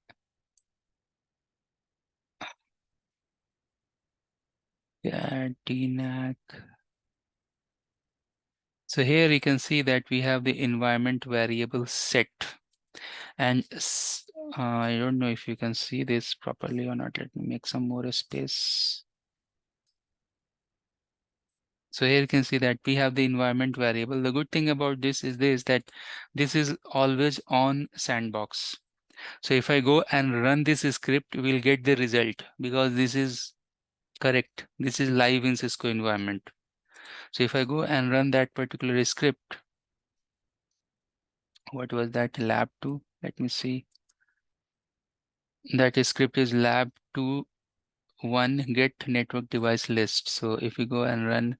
yeah, DNAC. So here you can see that we have the environment variable set, and I don't know if you can see this properly or not. Let me make some more space. So here you can see that we have the environment variable. The good thing about this is that this is always on sandbox. So if I go and run this script, we'll get the result because this is correct. This is live in Cisco environment. So if I go and run that particular script, what was that, lab 2? Let me see. That script is lab 2 1 get network device list. So if we go and run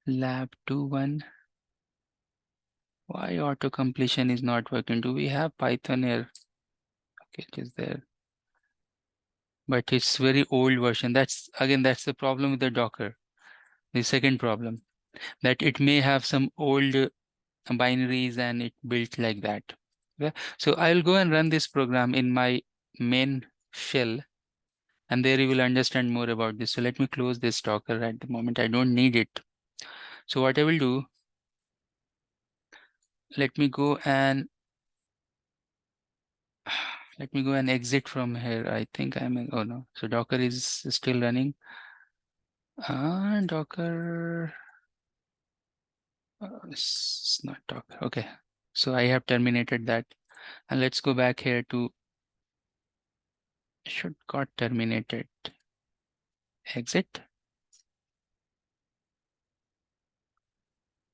lab 2 1, why auto completion is not working? Do we have Python here? Okay, it is there, but it's very old version. That's the problem with the Docker. The second problem, that it may have some old binaries and it built like that. Okay? So I'll go and run this program in my main shell, and there you will understand more about this. So let me close this Docker at the moment. I don't need it. So what I will do, let me go and exit from here. I think oh no. So Docker is still running. Docker, it's not Docker. Okay. So I have terminated that. And let's go back here to, should got terminated. Exit.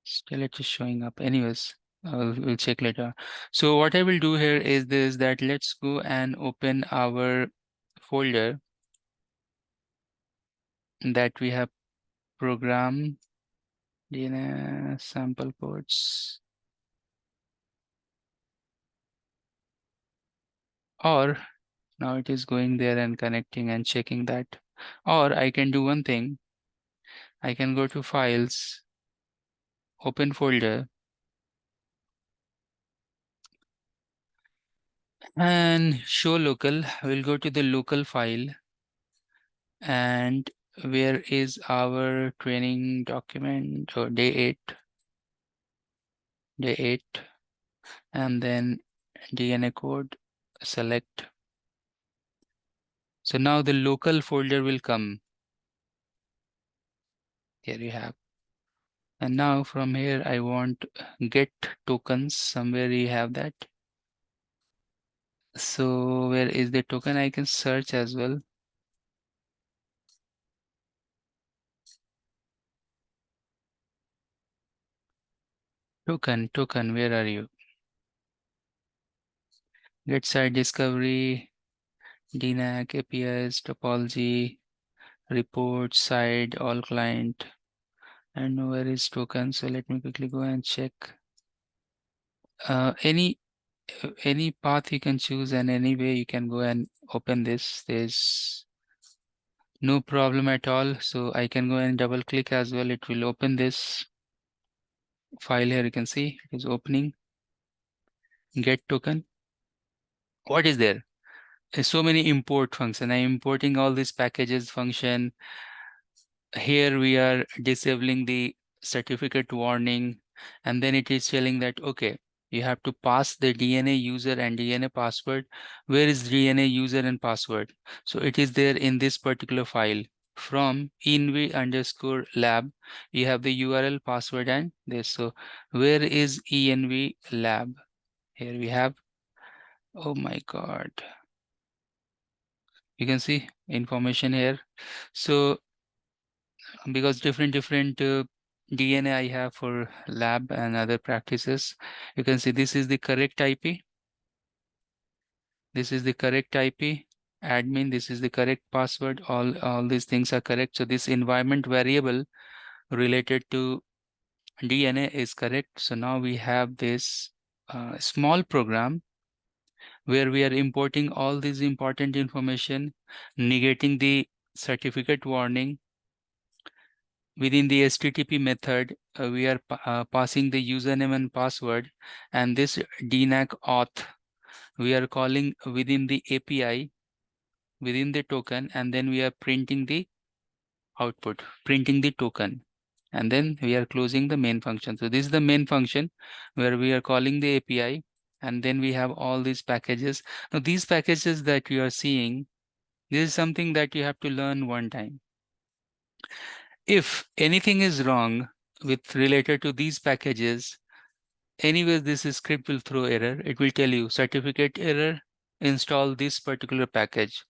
Still it is showing up. Anyways, we'll check later. So what I will do here is this, that let's go and open our folder that we have programmed DNAC sample ports. Or now it is going there and connecting and checking that. Or I can do one thing. I can go to files, open folder, and show local. We'll go to the local file, and where is our training document? Oh, day 8, and then DNA code, select. So now the local folder will come. Here you have. And now from here, I want get tokens. Somewhere you have that. So where is the token? I can search as well. Token, where are you? Get site discovery, DNAC, APIs, topology, report, site, all client, and where is token? So let me quickly go and check. Any path you can choose, and any way you can go and open this. There's no problem at all. So I can go and double click as well. It will open this file here. You can see it is opening. Get token. What is there? There's so many import function. I'm importing all these packages function. Here we are disabling the certificate warning, and then it is telling that, okay, you have to pass the DNA user and DNA password. Where is DNA user and password? So it is there in this particular file. From env_lab, you have the URL, password, and this. So where is env lab? Here we have, oh my God. You can see information here. So because different DNA I have for lab and other practices, you can see this is the correct IP. This is the correct IP. Admin, this is the correct password. All these things are correct. So this environment variable related to DNA is correct. So now we have this small program where we are importing all this important information, negating the certificate warning. Within the HTTP method, we are passing the username and password, and this DNAC auth we are calling within the API, within the token, and then we are printing the output, printing the token, and then we are closing the main function. So this is the main function where we are calling the API, and then we have all these packages. Now these packages that you are seeing, this is something that you have to learn one time. If anything is wrong with related to these packages, anyways, this script will throw error. It will tell you certificate error, install this particular package.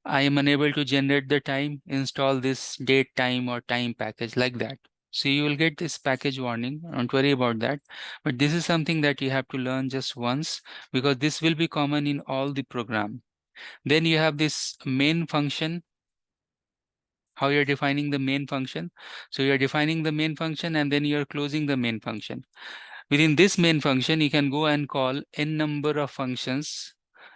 I am unable to generate the time, install this date, time, or time package, like that. So you will get this package warning. Don't worry about that. But this is something that you have to learn just once, because this will be common in all the program. Then you have this main function, how you're defining the main function. So you're defining the main function, and then you're closing the main function. Within this main function, you can go and call n number of functions,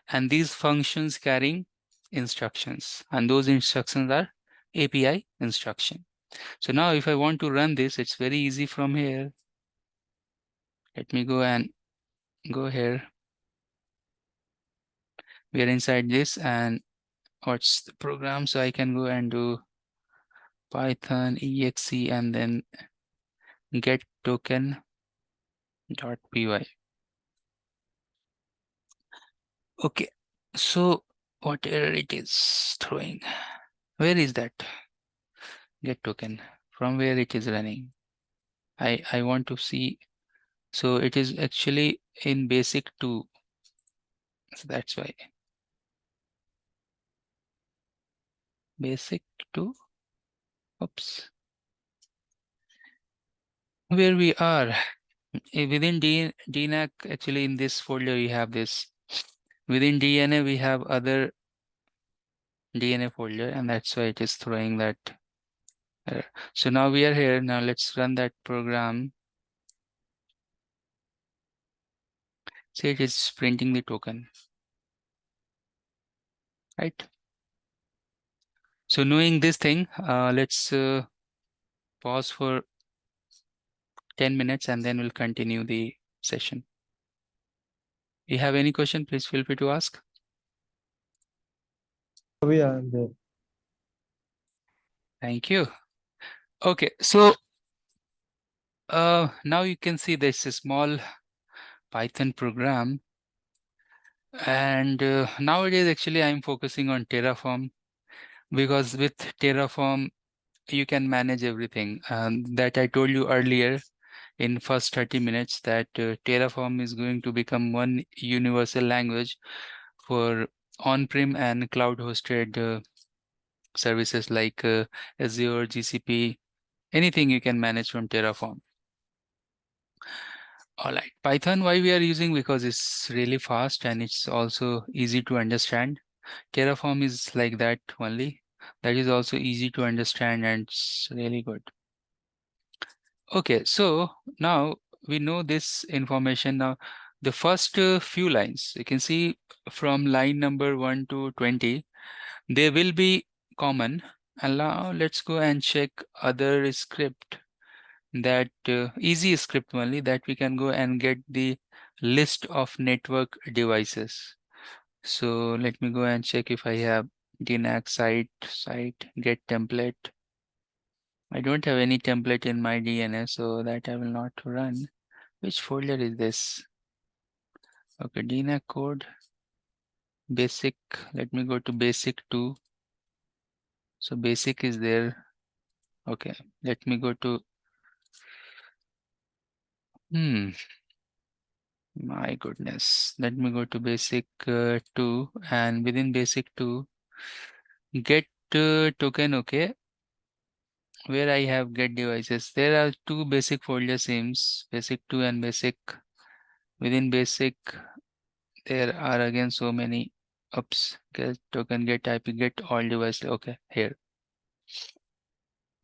and these functions carrying instructions, and those instructions are API instruction. So now if I want to run this, it's very easy from here. Let me go and go here. We are inside this, and what's the program? So I can go and do Python exe and then get token dot py. Okay, so what error it is throwing? Where is that get token? From where it is running? I want to see. So it is actually in basic 2. So that's why basic 2. Oops. Where we are within DNAC, actually in this folder we have this. Within DNA we have other DNA folder, and that's why it is throwing that error. So now we are here. Now let's run that program. See, it is printing the token, right? So knowing this thing, let's pause for 10 minutes and then we'll continue the session. You have any question, please feel free to ask. Yeah, Thank you. Okay, so now you can see there's a small Python program, and nowadays actually I'm focusing on Terraform, because with Terraform you can manage everything. That I told you earlier in first 30 minutes that Terraform is going to become one universal language for on-prem and cloud-hosted services like Azure, GCP, anything you can manage from Terraform. All right, Python, why we are using? Because it's really fast and it's also easy to understand. Terraform is like that only. That is also easy to understand and it's really good. Okay, so now we know this information. Now, the first few lines, you can see from line number 1 to 20, they will be common. And now let's go and check other script, that easy script only, that we can go and get the list of network devices. So let me go and check if I have DNAC site get template. I don't have any template in my DNA, so that I will not run. Which folder is this? Okay, DNAC code, basic. Let me go to basic 2. So basic is there. Okay, let me go to, my goodness. Let me go to basic 2, and within basic 2, get token, okay. Where I have get devices, there are 2 basic folder seems, basic 2 and basic. Within basic, there are again so many. Oops, get token, get IP, get all devices. Okay, here.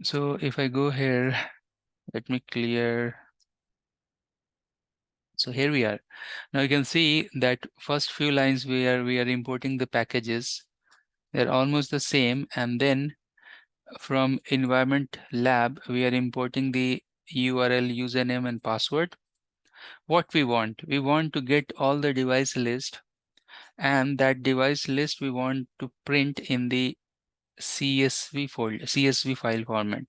So if I go here, let me clear. So here we are. Now you can see that first few lines where we are importing the packages, they're almost the same. And then from environment lab, we are importing the URL, username, and password. What we want to get all the device list, and that device list we want to print in the CSV file format.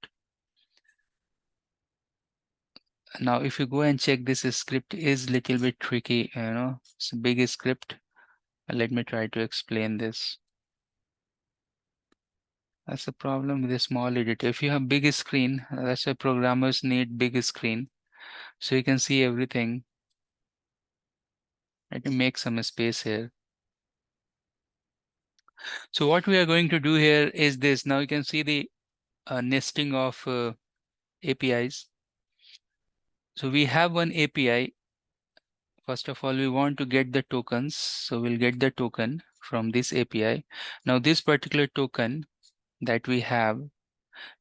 Now, if you go and check, this script is little bit tricky, it's a big script. Let me try to explain this. That's the problem with a small editor. If you have big screen, that's why programmers need big screen, so you can see everything. Let me make some space here. So what we are going to do here is this. Now you can see the nesting of APIs. So we have one API. First of all, we want to get the tokens. So we'll get the token from this API. Now this particular token that we have,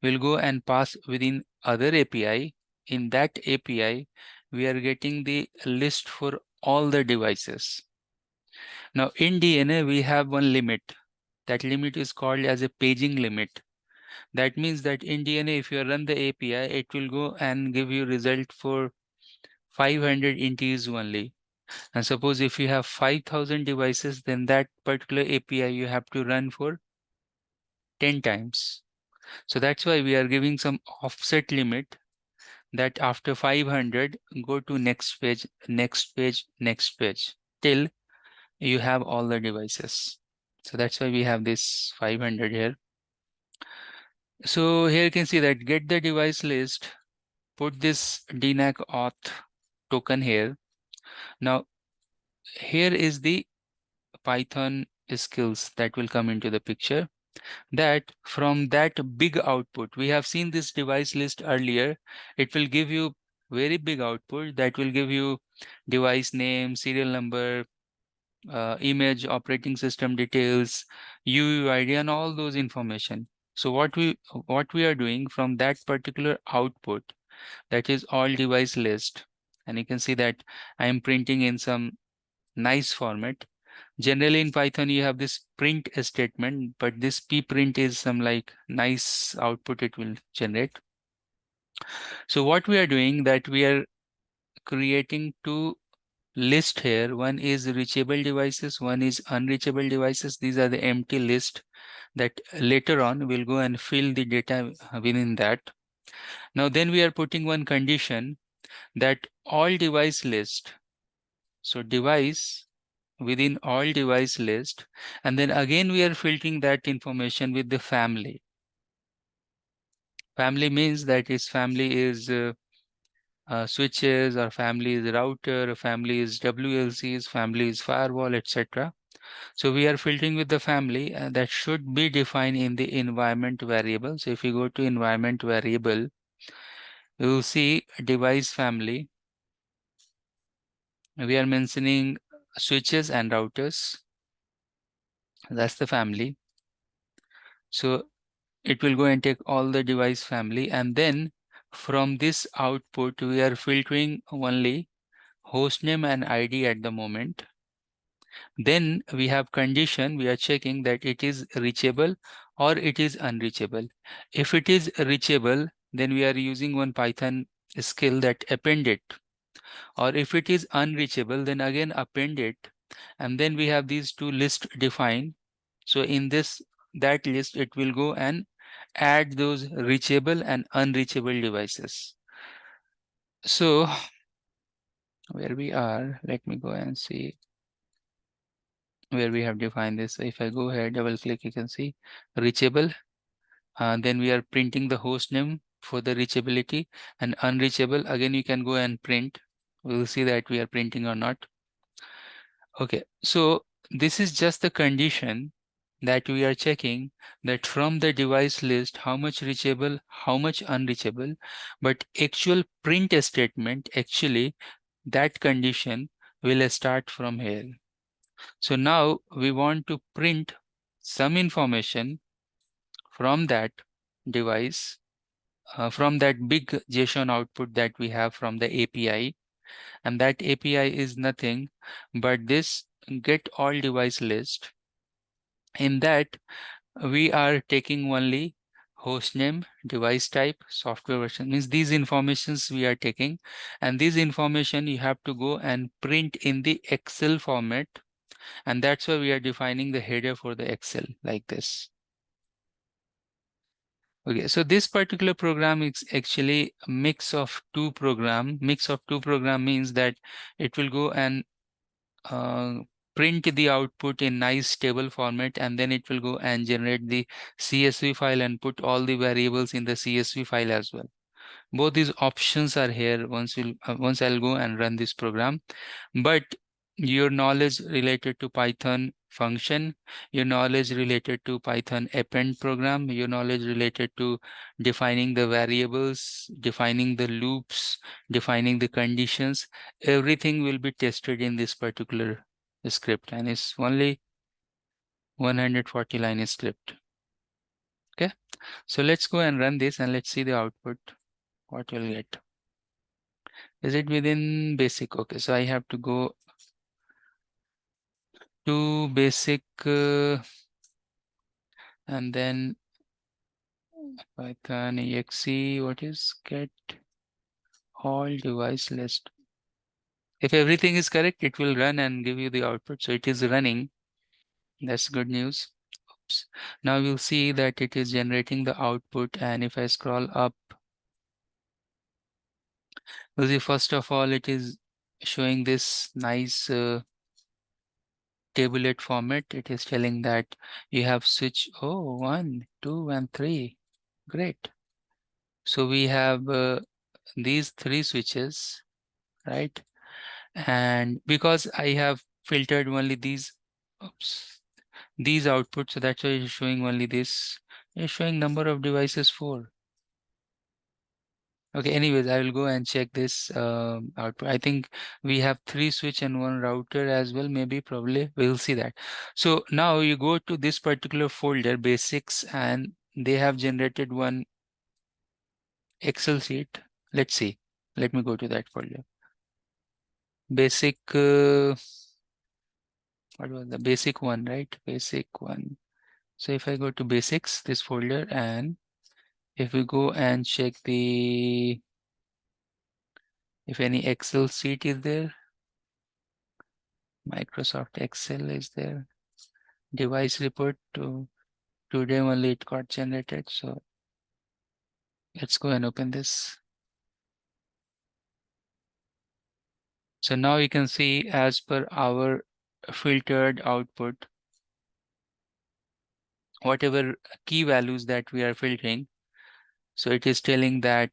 we'll go and pass within other API. In that API, we are getting the list for all the devices. Now in DNA, we have one limit. That limit is called as a paging limit. That means that in DNA, if you run the API, it will go and give you result for 500 integers only. And suppose if you have 5,000 devices, then that particular API you have to run for 10 times. So that's why we are giving some offset limit that after 500, go to next page, next page, next page, till you have all the devices. So that's why we have this 500 here. So here you can see that get the device list, put this DNAC auth token here. Now, here is the Python skills that will come into the picture. That from that big output, we have seen this device list earlier. It will give you very big output that will give you device name, serial number, image, operating system details, UUID, and all those information. So what we are doing from that particular output, that is all device list, and you can see that I am printing in some nice format. Generally in Python you have this print statement, but this pprint is some like nice output it will generate. So what we are doing, that we are creating two list here. One is reachable devices, one is unreachable devices. These are the empty list that later on we'll go and fill the data within that. Now then we are putting one condition that all device list, so device within all device list, and then again we are filtering that information with the family. Family means that its family is switches, or family is router, family is WLCs, family is firewall, etc. So we are filtering with the family, and that should be defined in the environment variable. So if you go to environment variable, you will see device family. We are mentioning switches and routers. That's the family. So it will go and take all the device family, and then from this output we are filtering only hostname and ID at the moment. Then we have condition, we are checking that it is reachable or it is unreachable. If it is reachable, then we are using one Python skill that append it, or if it is unreachable, then again append it, and then we have these two lists defined. So in that list it will go and add those reachable and unreachable devices. So where we are, let me go and see where we have defined this. So if I go ahead, double click, you can see reachable. Then we are printing the host name for the reachability, and unreachable, again you can go and print. We'll see that we are printing or not. Okay, so this is just the condition that we are checking, that from the device list how much reachable, how much unreachable. But actual print statement, actually that condition will start from here. So now we want to print some information from that device, from that big JSON output that we have from the API. And that API is nothing but this get all device list. In that we are taking only hostname, device type, software version, means these informations we are taking, and this information you have to go and print in the Excel format. And that's why we are defining the header for the Excel like this. Okay, so this particular program is actually a mix of two program. Mix of two program means that it will go and print the output in nice table format, and then it will go and generate the CSV file and put all the variables in the CSV file as well. Both these options are here once I'll go and run this program. But your knowledge related to Python function, your knowledge related to Python append program, your knowledge related to defining the variables, defining the loops, defining the conditions, everything will be tested in this particular script, and it's only 140 line script. Okay, so let's go and run this and let's see the output, what you'll get. Is it within basic? Okay, so I have to go to basic and then Python exe, what is get all device list. If everything is correct, it will run and give you the output. So it is running. That's good news. Now you'll see that it is generating the output, and if I scroll up, you'll see first of all it is showing this nice tabulate format. It is telling that you have switch 1, 2, and 3. Great. So we have these 3 switches, right? And because I have filtered only these, these outputs, so that's why it's showing only this. It's showing number of devices 4. Okay, anyways, I will go and check this output. I think we have 3 switch and 1 router as well, maybe, probably. We'll see that. So now you go to this particular folder, basics, and they have generated one Excel sheet. Let's see. Let me go to that folder. Basic, what was the basic one, right? Basic one. So if I go to basics, this folder, and if we go and check the, if any Excel sheet is there, Microsoft Excel is there, device report, today only it got generated. So let's go and open this. So now you can see, as per our filtered output, whatever key values that we are filtering. So it is telling that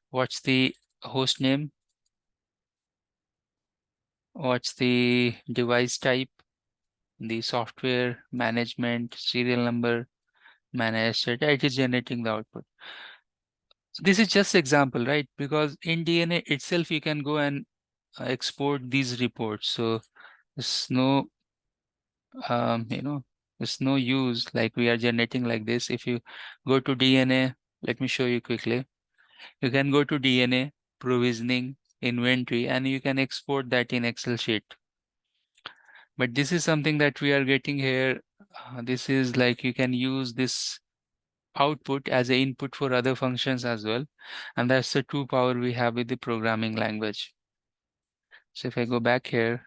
what's the host name, what's the device type, the software management, serial number, managed data. It is generating the output. So this is just example, right? Because in DNA itself, you can go and export these reports. So there's no, there's no use like we are generating like this. If you go to DNA, let me show you quickly. You can go to DNA, provisioning, inventory, and you can export that in Excel sheet. But this is something that we are getting here. This is like you can use this output as an input for other functions as well. And that's the true power we have with the programming language. So if I go back here,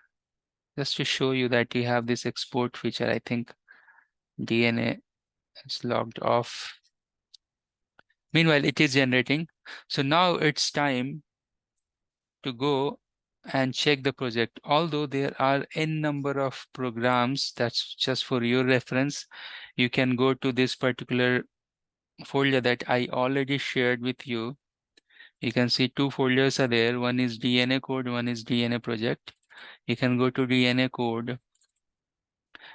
just to show you that you have this export feature, I think DNA is logged off. Meanwhile, it is generating. So now it's time to go and check the project. Although there are n number of programs, that's just for your reference. You can go to this particular folder that I already shared with you. You can see 2 folders are there. One is DNA code, one is DNA project. You can go to DNA code,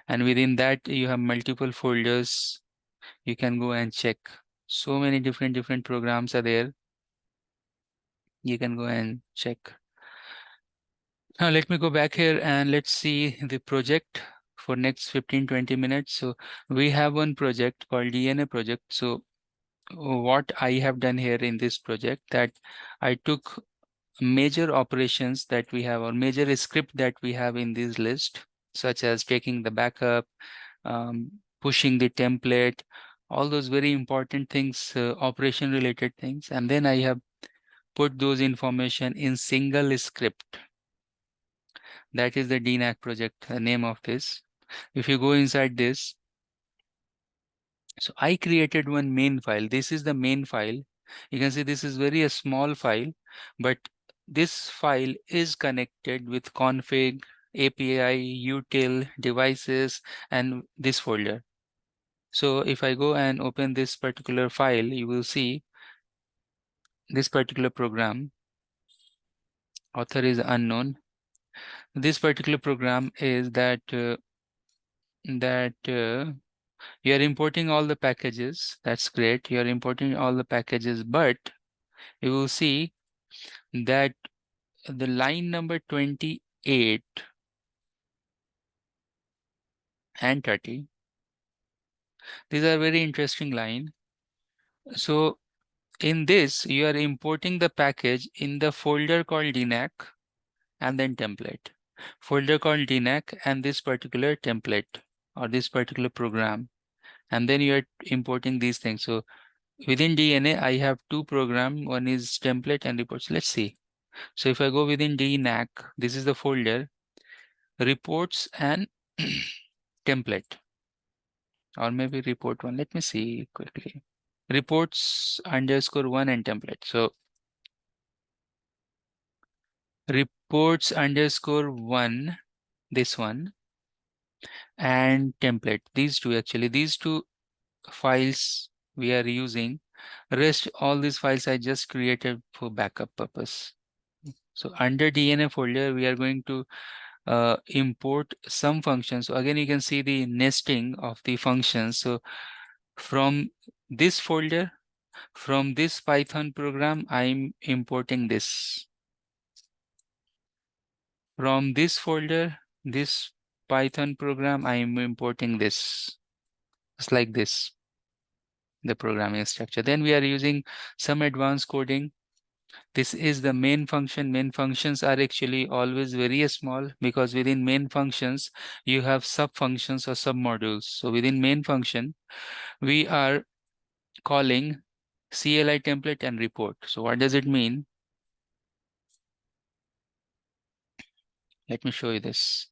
and within that you have multiple folders. You can go and check. So many different programs are there. You can go and check. Now let me go back here and let's see the project for next 15-20 minutes. So we have one project called DNA project. So what I have done here in this project, that I took major operations that we have, or major script that we have in this list, such as taking the backup, pushing the template, all those very important things, operation related things. And then I have put those information in single script. That is the DNAC project, the name of this. If you go inside this, so I created one main file. This is the main file. You can see this is very a small file, but this file is connected with config, API, util, devices, and this folder. So if I go and open this particular file, you will see this particular program. Author is unknown. This particular program is that you are importing all the packages. That's great. You are importing all the packages, but you will see that the line number 28 and 30, these are very interesting line. So in this, you are importing the package in the folder called DNAC and then template. Folder called DNAC and this particular template or this particular program. And then you are importing these things. So within DNA, I have 2 programs. One is template and reports. Let's see. So if I go within DNAC, this is the folder, reports and template, or maybe report one. Let me see quickly. Reports underscore one and template. So reports underscore one, this one, and template. These two actually, these two files we are using. Rest all these files I just created for backup purpose. So under DNA folder, we are going to import some functions. So again, you can see the nesting of the functions. So from this folder, from this Python program, I'm importing this. From this folder, this Python program, I'm importing this. It's like this, the programming structure. Then we are using some advanced coding. This is the main function. Main functions are actually always very small, because within main functions, you have sub functions or sub modules. So within main function, we are calling CLI template and report. So what does it mean? Let me show you this.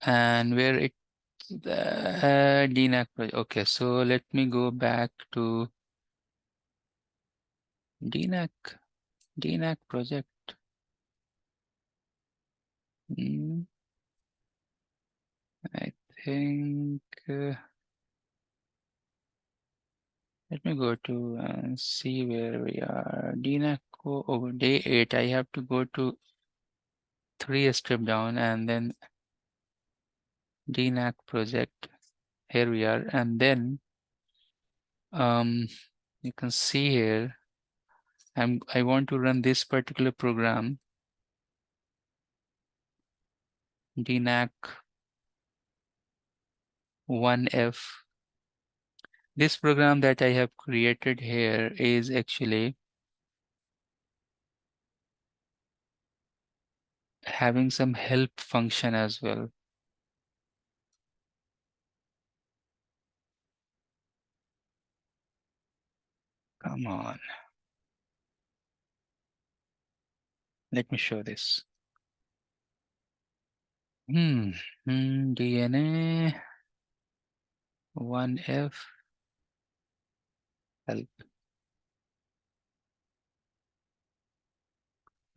And where it, the DNAC project. Okay, so let me go back to DNAC project. I think let me go to and see where we are. DNAC over day 8. I have to go to 3 step down and then DNAC project. Here we are, and then you can see here I want to run this particular program, DNAC 1F. This program that I have created here is actually having some help function as well. Come on. Let me show this. DNA 1F help.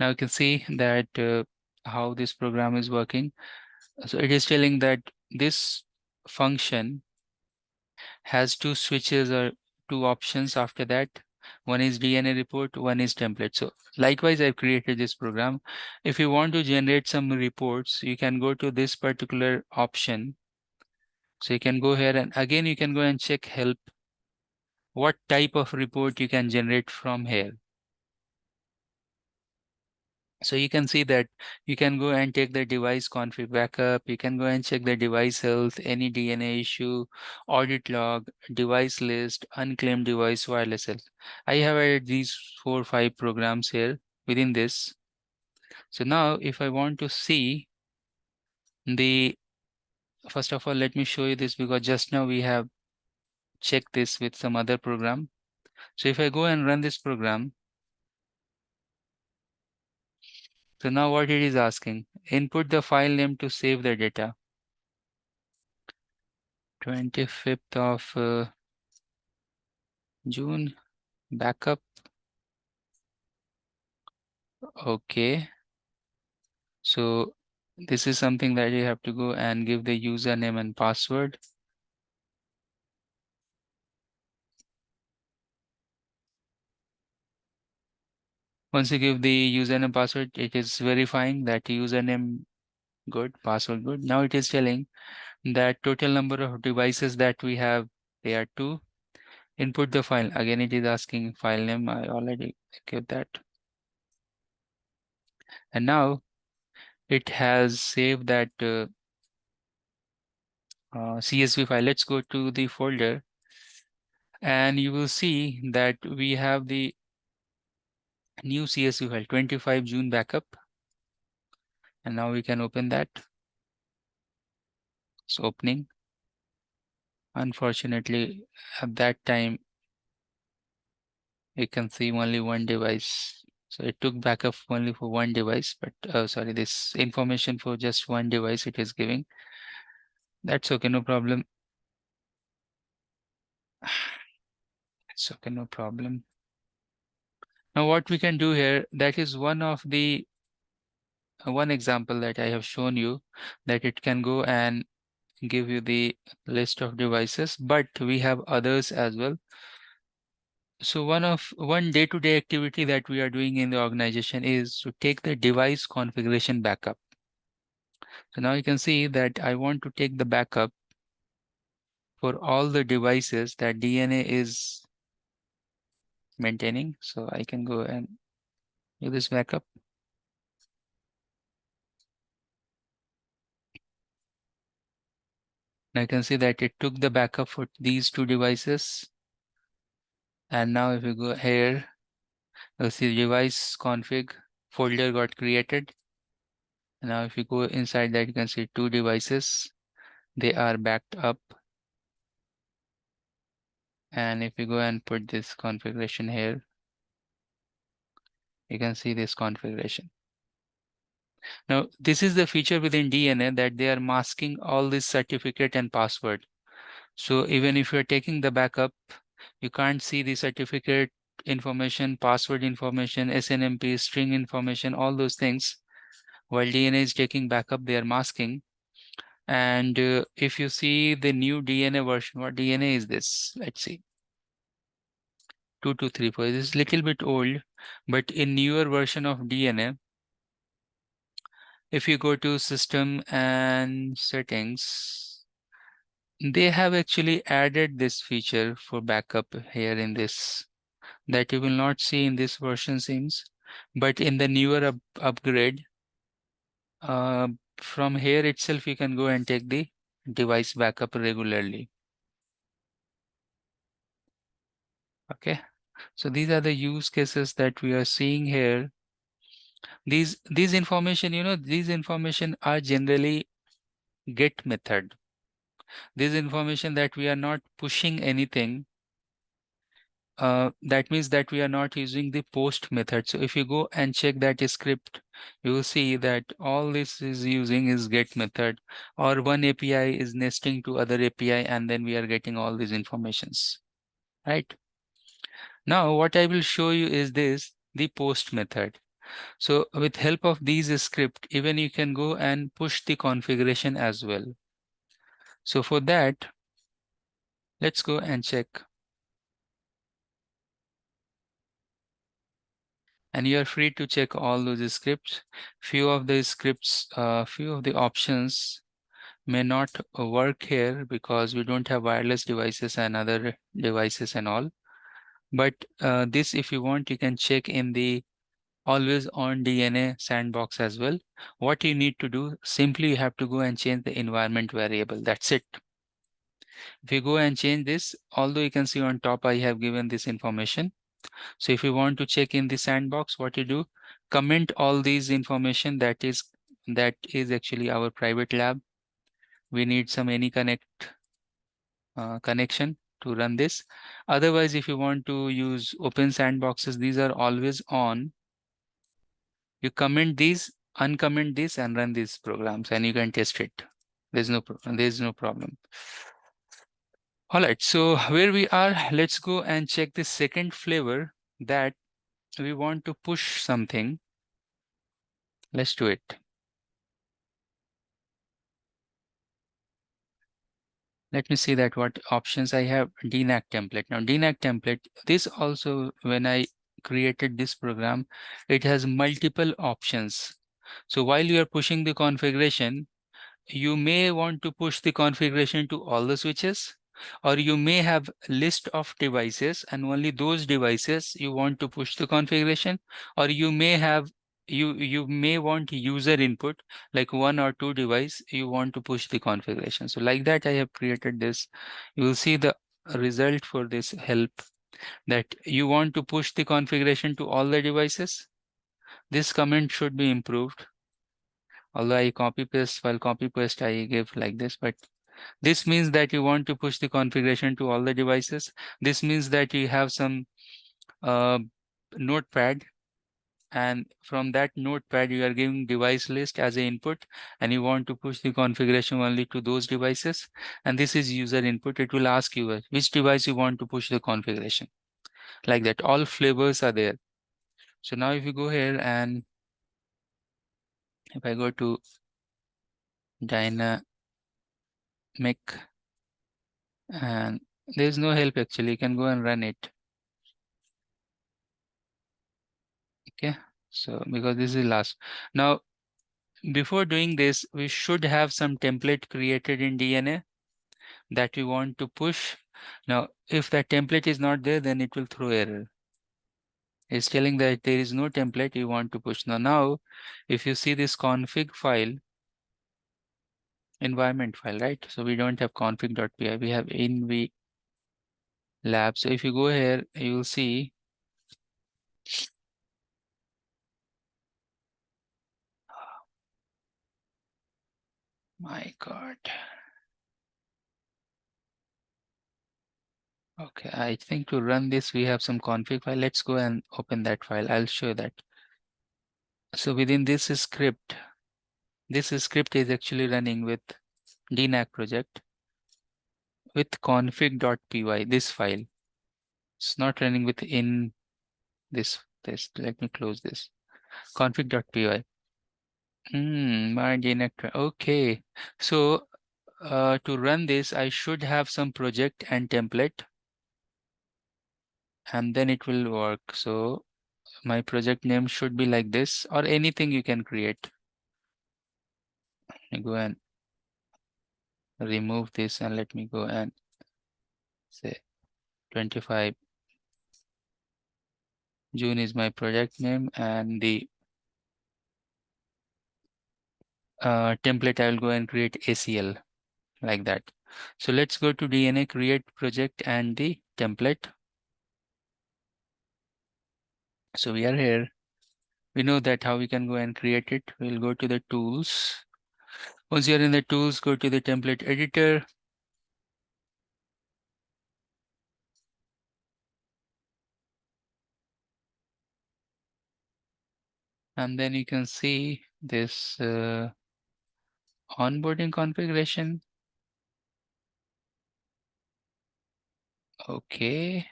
Now you can see that how this program is working. So it is telling that this function has two switches or two options after that. One is DNA report, one is template. So likewise, I've created this program. If you want to generate some reports, you can go to this particular option. So you can go here, and again, you can go and check help. What type of report you can generate from here. So you can see that you can go and take the device config backup. You can go and check the device health, any DNA issue, audit log, device list, unclaimed device, wireless health. I have added these 4 or 5 programs here within this. So now if I want to see the, first of all, let me show you this, because just now we have checked this with some other program. So if I go and run this program, so now what it is asking, input the file name to save the data. 25th of June, backup. Okay. So this is something that you have to go and give the username and password. Once you give the username and password, it is verifying that username good, password good. Now it is telling that total number of devices that we have, they are 2. Input the file. Again, it is asking file name. I already gave that. And now it has saved that CSV file. Let's go to the folder, and you will see that we have the new CSV file, 25 June backup. And now we can open that. It's opening. Unfortunately, at that time, you can see only one device. So it took backup only for one device, but sorry, this information for just one device it is giving. That's okay, no problem. It's okay, no problem. Now what we can do here, that is one of the one example that I have shown you, that it can go and give you the list of devices, but we have others as well. So one day-to-day activity that we are doing in the organization is to take the device configuration backup. So now you can see that I want to take the backup for all the devices that DNA is maintaining. So I can go and do this backup. And I can see that it took the backup for these two devices. And now if you go here, you'll see device config folder got created. And now if you go inside that, you can see two devices. They are backed up. And if you go and put this configuration here, you can see this configuration. Now, this is the feature within DNA that they are masking all this certificate and password. So even if you're taking the backup, you can't see the certificate information, password information, SNMP, string information, all those things. While DNA is taking backup, they are masking. And if you see the new DNA version, what DNA is this? Let's see. 2234. This is a little bit old, but in newer version of DNA, if you go to system and settings, they have actually added this feature for backup here in this that you will not see in this version seems, but in the newer upgrade, uh, from here itself you can go and take the device backup regularly. Okay, so these are the use cases that we are seeing here. These information, these information are generally get method. This information that we are not pushing anything, that means that we are not using the post method. So if you go and check that script, you will see that all this is using is get method, or one API is nesting to other API, and then we are getting all these informations, right? Now what I will show you is the post method. So with help of these script, even you can go and push the configuration as well. So for that, let's go and check. And you are free to check all those scripts. Few of the scripts, few of the options may not work here because we don't have wireless devices and other devices and all. But this, if you want, you can check in the always on DNA sandbox as well. What you need to do, simply you have to go and change the environment variable. That's it. If you go and change this, although you can see on top, I have given this information. So if you want to check in the sandbox, what you do, comment all these information that is actually our private lab. We need some AnyConnect connection to run this. Otherwise, if you want to use open sandboxes, these are always on. You comment these, uncomment this, and run these programs, and you can test it. There's no problem. All right, so where we are, let's go and check the second flavor that we want to push something. Let's do it. Let me see that what options I have. DNAC template. Now DNAC template, this also, when I created this program, it has multiple options. So while you are pushing the configuration, you may want to push the configuration to all the switches, or you may have list of devices and only those devices you want to push the configuration, or you may have you may want user input, like one or two device you want to push the configuration. So like that I have created this. You will see the result for this help, that you want to push the configuration to all the devices. This comment should be improved. Although I copy paste, while copy paste I give like this, but this means that you want to push the configuration to all the devices. This means that you have some notepad and from that notepad you are giving device list as an input, and you want to push the configuration only to those devices, and this is user input. It will ask you which device you want to push the configuration, like that. All flavors are there. So now if you go here and if I go to dynamic, and there's no help actually, you can go and run it. Okay, so because this is last. Now before doing this, we should have some template created in DNA that we want to push. Now if that template is not there, then it will throw error. It's telling that there is no template you want to push. Now if you see this config file, environment file, right? So we don't have config.py, we have inv lab. So if you go here, you will see my God. Okay, I think to run this, we have some config file. Let's go and open that file. I'll show that. So within this script is actually running with DNAC project with config.py, this file. It's not running with in this. Let me close this. Config.py. My DNAC. Okay. So to run this, I should have some project and template, and then it will work. So my project name should be like this, or anything you can create. Let me go and remove this, and let me go and say 25 June is my project name, and the template I will go and create ACL, like that. So let's go to DNA, create project and the template. So we are here. We know that how we can go and create it. We'll go to the tools. Once you're in the tools, go to the template editor. And then you can see this onboarding configuration. Okay.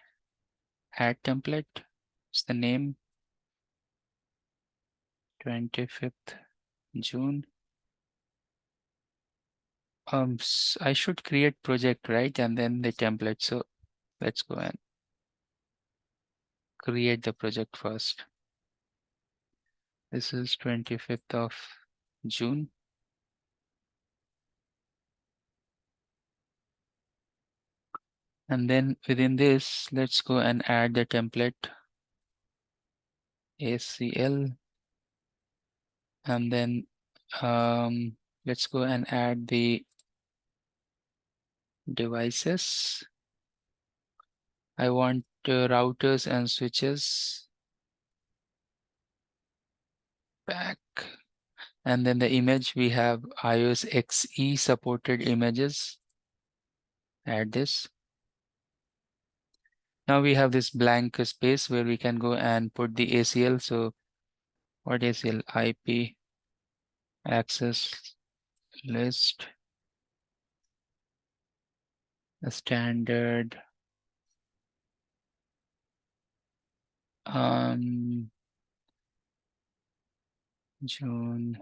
Add template. It's the name. 25th June. I should create project, right? And then the template. So let's go and create the project first. This is 25th of June. And then within this, let's go and add the template ACL. And then let's go and add the devices. I want routers and switches back. And then the image, we have iOS XE supported images. Add this. Now we have this blank space where we can go and put the ACL. So what ACL? IP access list, a standard June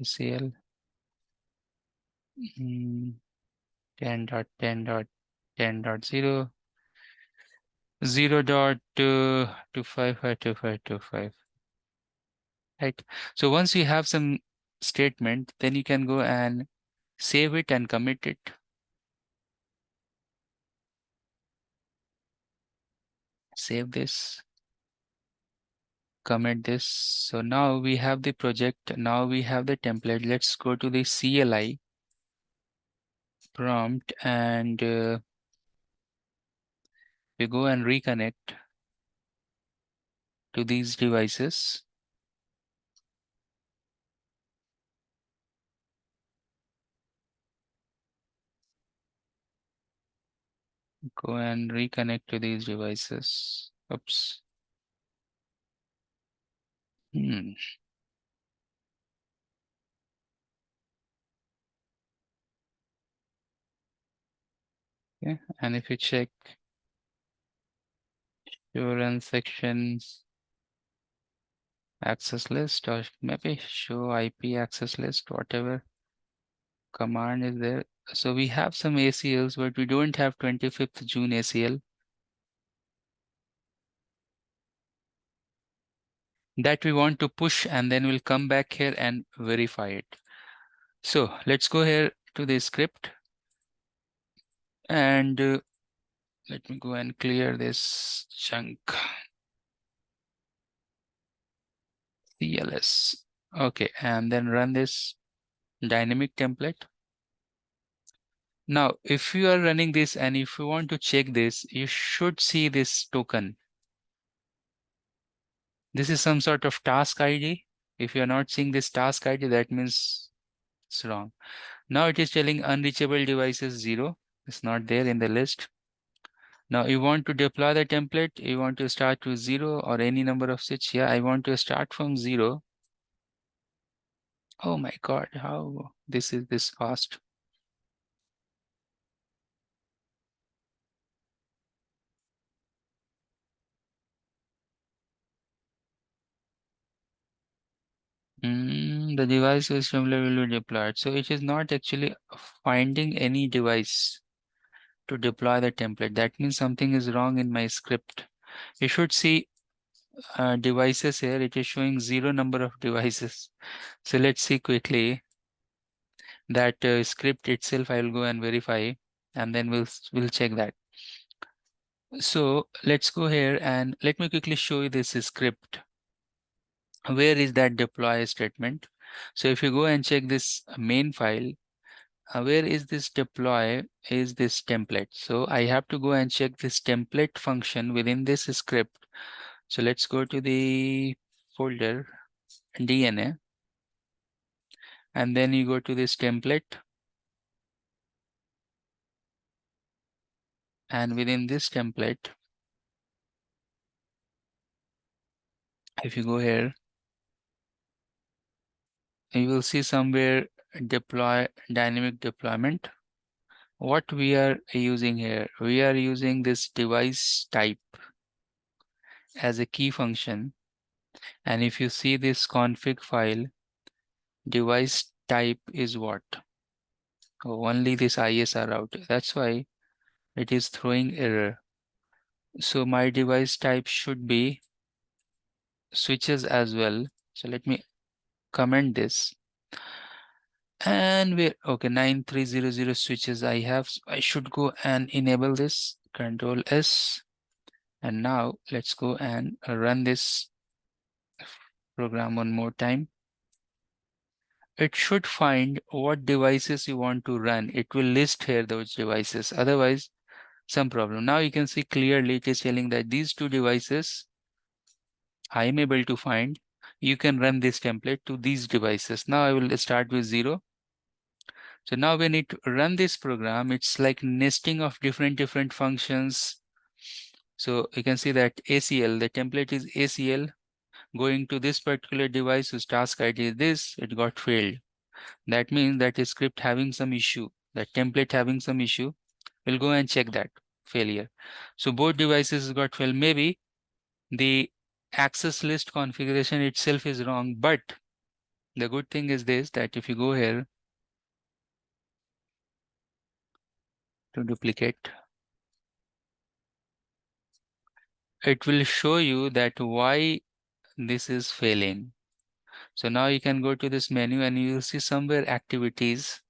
ACL 10.10.10.0 0.2552525, right? So once you have some statement, then you can go and save it and commit it. Save this, commit this. So now we have the project. Now we have the template. Let's go to the CLI prompt, and we go and reconnect to these devices. Go and reconnect to these devices. Oops. Hmm. Okay, and if you check your run sections access list, or maybe show IP access list, whatever command is there. So we have some ACLs, but we don't have 25th June ACL. That we want to push, and then we'll come back here and verify it. So let's go here to the script, and let me go and clear this chunk. CLS. Okay, and then run this dynamic template. Now, if you are running this and if you want to check this, you should see this token. This is some sort of task ID. If you are not seeing this task ID, that means it's wrong. Now it is telling unreachable devices 0. It's not there in the list. Now you want to deploy the template. You want to start with 0 or any number of switch. Yeah, I want to start from 0. Oh my God, how this is this fast? The device is similar will be deployed. So it is not actually finding any device to deploy the template. That means something is wrong in my script. You should see devices here. It is showing 0 number of devices. So let's see quickly that script itself. I will go and verify, and then we'll check that. So let's go here and let me quickly show you this script. Where is that deploy statement? So if you go and check this main file, where is this deploy is this template. So I have to go and check this template function within this script. So let's go to the folder DNA, and then you go to this template, and within this template, if you go here, you will see somewhere deploy dynamic deployment. What we are using here, we are using this device type as a key function. And if you see this config file, device type is what? Oh, only this ISR out. That's why it is throwing error. So my device type should be switches as well. So let me comment this. And we're okay, 9300 switches I have. I should go and enable this, Control S. And now let's go and run this program one more time. It should find what devices you want to run. It will list here those devices. Otherwise, some problem. Now you can see clearly it is telling that these two devices I am able to find. You can run this template to these devices. Now I will start with 0. So now when it run this program, it's like nesting of different functions. So you can see that ACL, the template is ACL going to this particular device whose task ID is this, it got failed. That means that a script having some issue, that template having some issue. We'll go and check that failure. So both devices got failed. Maybe the access list configuration itself is wrong, but the good thing is this, that if you go here to duplicate, it will show you that why this is failing. So now you can go to this menu and you will see somewhere activities.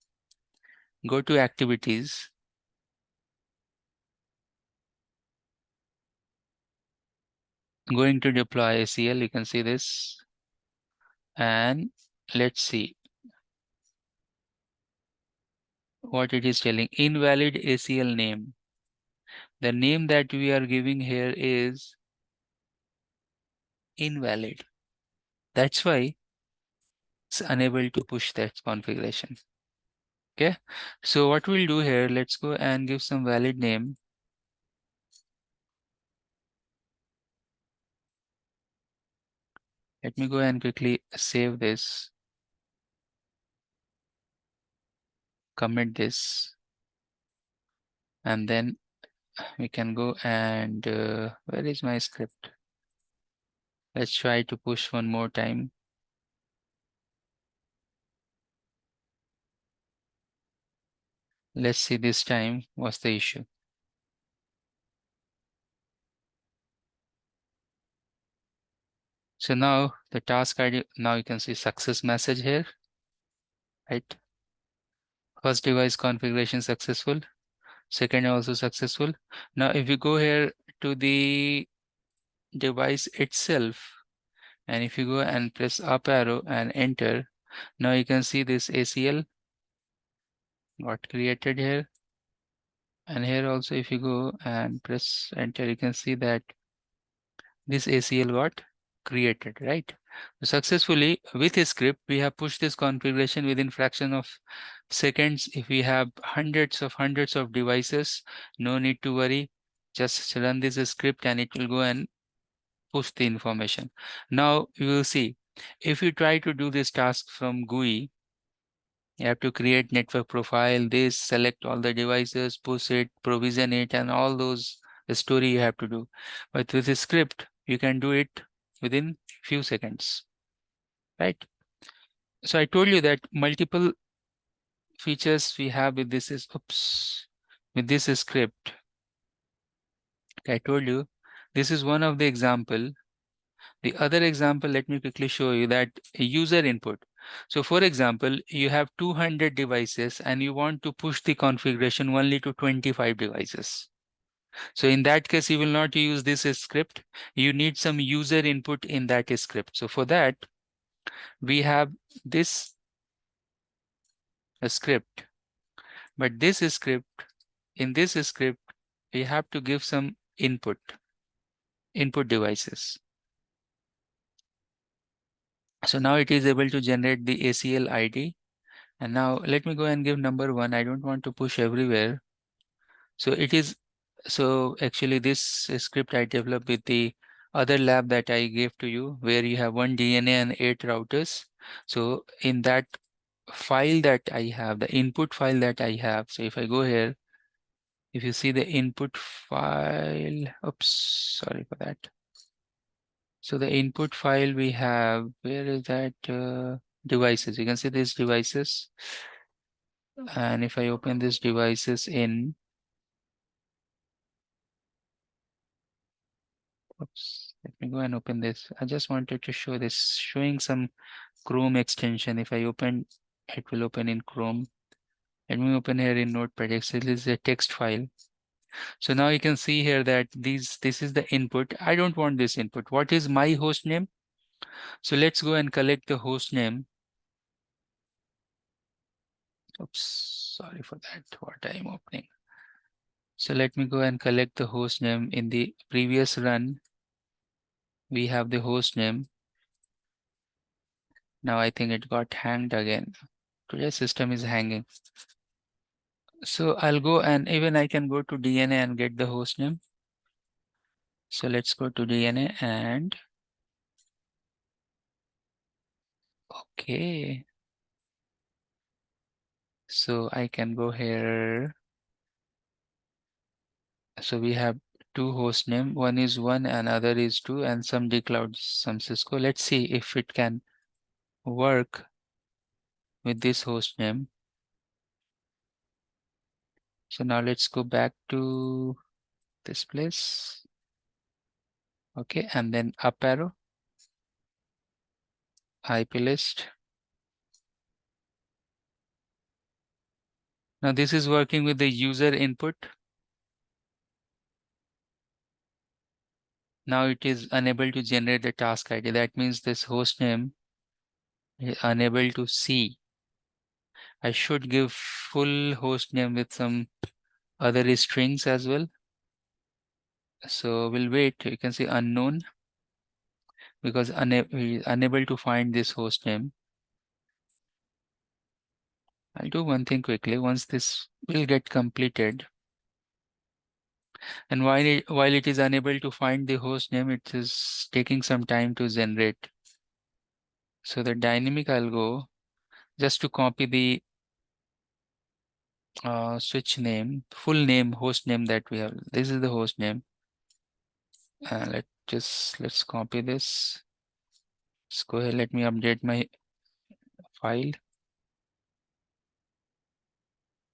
Go to activities. Going to deploy ACL, you can see this. And let's see what it is telling. Invalid ACL name. The name that we are giving here is invalid. That's why it's unable to push that configuration. Okay. So what we'll do here, let's go and give some valid name. Let me go and quickly save this, commit this, and then we can go and where is my script? Let's try to push one more time. Let's see this time what's the issue. So now the task ID, now you can see success message here, right? First device configuration successful, second also successful. Now if you go here to the device itself, and if you go and press up arrow and enter, now you can see this ACL got created here. And here also if you go and press enter, you can see that this ACL got created, right? So successfully with a script, we have pushed this configuration within fraction of seconds. If we have hundreds of devices, no need to worry. Just run this script and it will go and push the information. Now you will see, if you try to do this task from GUI, you have to create network profile, this, select all the devices, push it, provision it, and all those story you have to do. But with a script, you can do it within few seconds, right? So I told you that multiple features we have with this is, with this script. I told you, this is one of the example. The other example, let me quickly show you that user input. So for example, you have 200 devices and you want to push the configuration only to 25 devices. So in that case, you will not use this script. You need some user input in that script. So for that, we have this script. But this script, in this script, we have to give some input devices. So now it is able to generate the ACL ID. And now let me go and give number 1. I don't want to push everywhere. So it is, so actually this script I developed with the other lab that I gave to you, where you have 1 DNA and 8 routers. So in that file that I have, the input file that I have, so if I go here, if you see the input file, oops, sorry for that. So the input file we have, where is that devices? You can see these devices. And if I open these devices in, oops, let me go and open this. I just wanted to show this, showing some Chrome extension. If I open, it will open in Chrome. Let me open here in Notepad. This is a text file. So now you can see here that this is the input. I don't want this input. What is my host name? So let's go and collect the host name. Oops, sorry for that, what I'm opening. So let me go and collect the host name. In the previous run, we have the host name. Now I think it got hanged again. Today's system is hanging. So I'll go and even I can go to DNA and get the host name. So let's go to DNA and okay. So I can go here. So we have 2 host name. One is 1 and other is 2 and some DCloud, some Cisco. Let's see if it can work with this host name. So now let's go back to this place. Okay, and then up arrow, IP list. Now this is working with the user input. Now it is unable to generate the task ID. That means this host name is unable to see. I should give full host name with some other strings as well. So we'll wait. You can see unknown because unable to find this host name. I'll do one thing quickly. Once this will get completed, and while it is unable to find the host name, it is taking some time to generate. So the dynamic, I'll go just to copy the switch name, full name, host name that we have. This is the host name. Let's copy this. Let's go ahead. Let me update my file.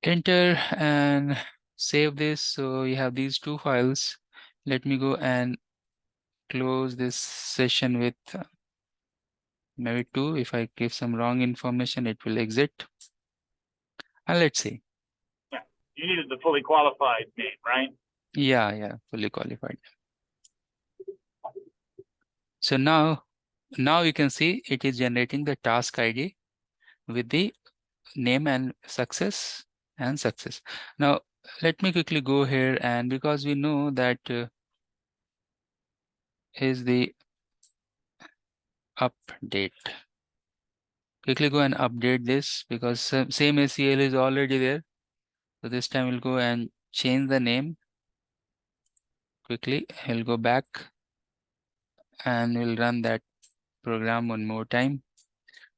Enter and save this. So you have these two files. Let me go and close this session with maybe 2. If I give some wrong information, it will exit. And let's see. Yeah, you needed the fully qualified name, right? Yeah, fully qualified. So now you can see it is generating the task ID with the name and success and success. Now let me quickly go here, and because we know that is the update. Quickly go and update this because same ACL is already there. So this time we'll go and change the name. Quickly, we'll go back and we'll run that program one more time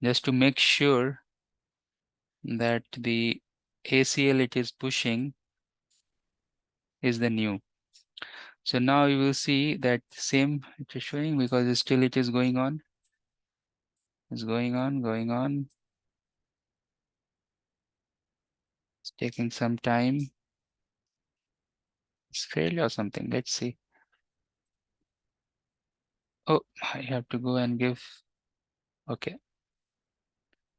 just to make sure that the ACL it is pushing is the new. So now you will see that same it is showing because still it is going on. It's going on. It's taking some time. It's failed or something. Let's see. Oh, I have to go and give. Okay.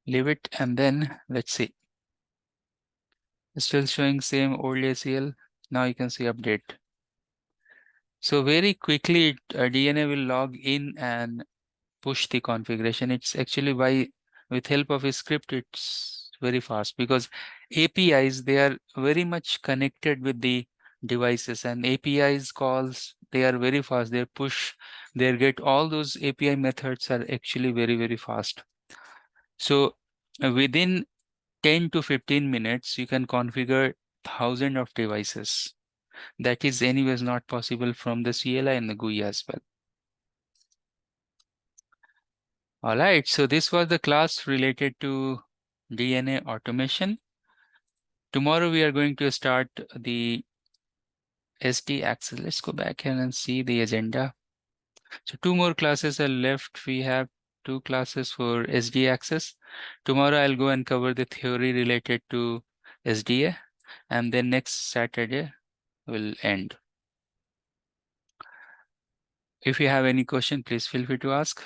Leave it and then let's see. It's still showing same old ACL. Now you can see update. So very quickly DNA will log in and push the configuration. It's actually with help of a script, it's very fast because APIs, they are very much connected with the devices, and APIs calls, they are very fast. They push, they get all those API methods are actually very, very fast. So within 10 to 15 minutes, you can configure thousands of devices. That is anyways not possible from the CLI and the GUI as well. All right, so this was the class related to DNA automation. Tomorrow we are going to start the SD access. Let's go back here and see the agenda. So 2 more classes are left. We have 2 classes for SD access. Tomorrow I'll go and cover the theory related to SDA, and then next Saturday will end. If you have any question, please feel free to ask.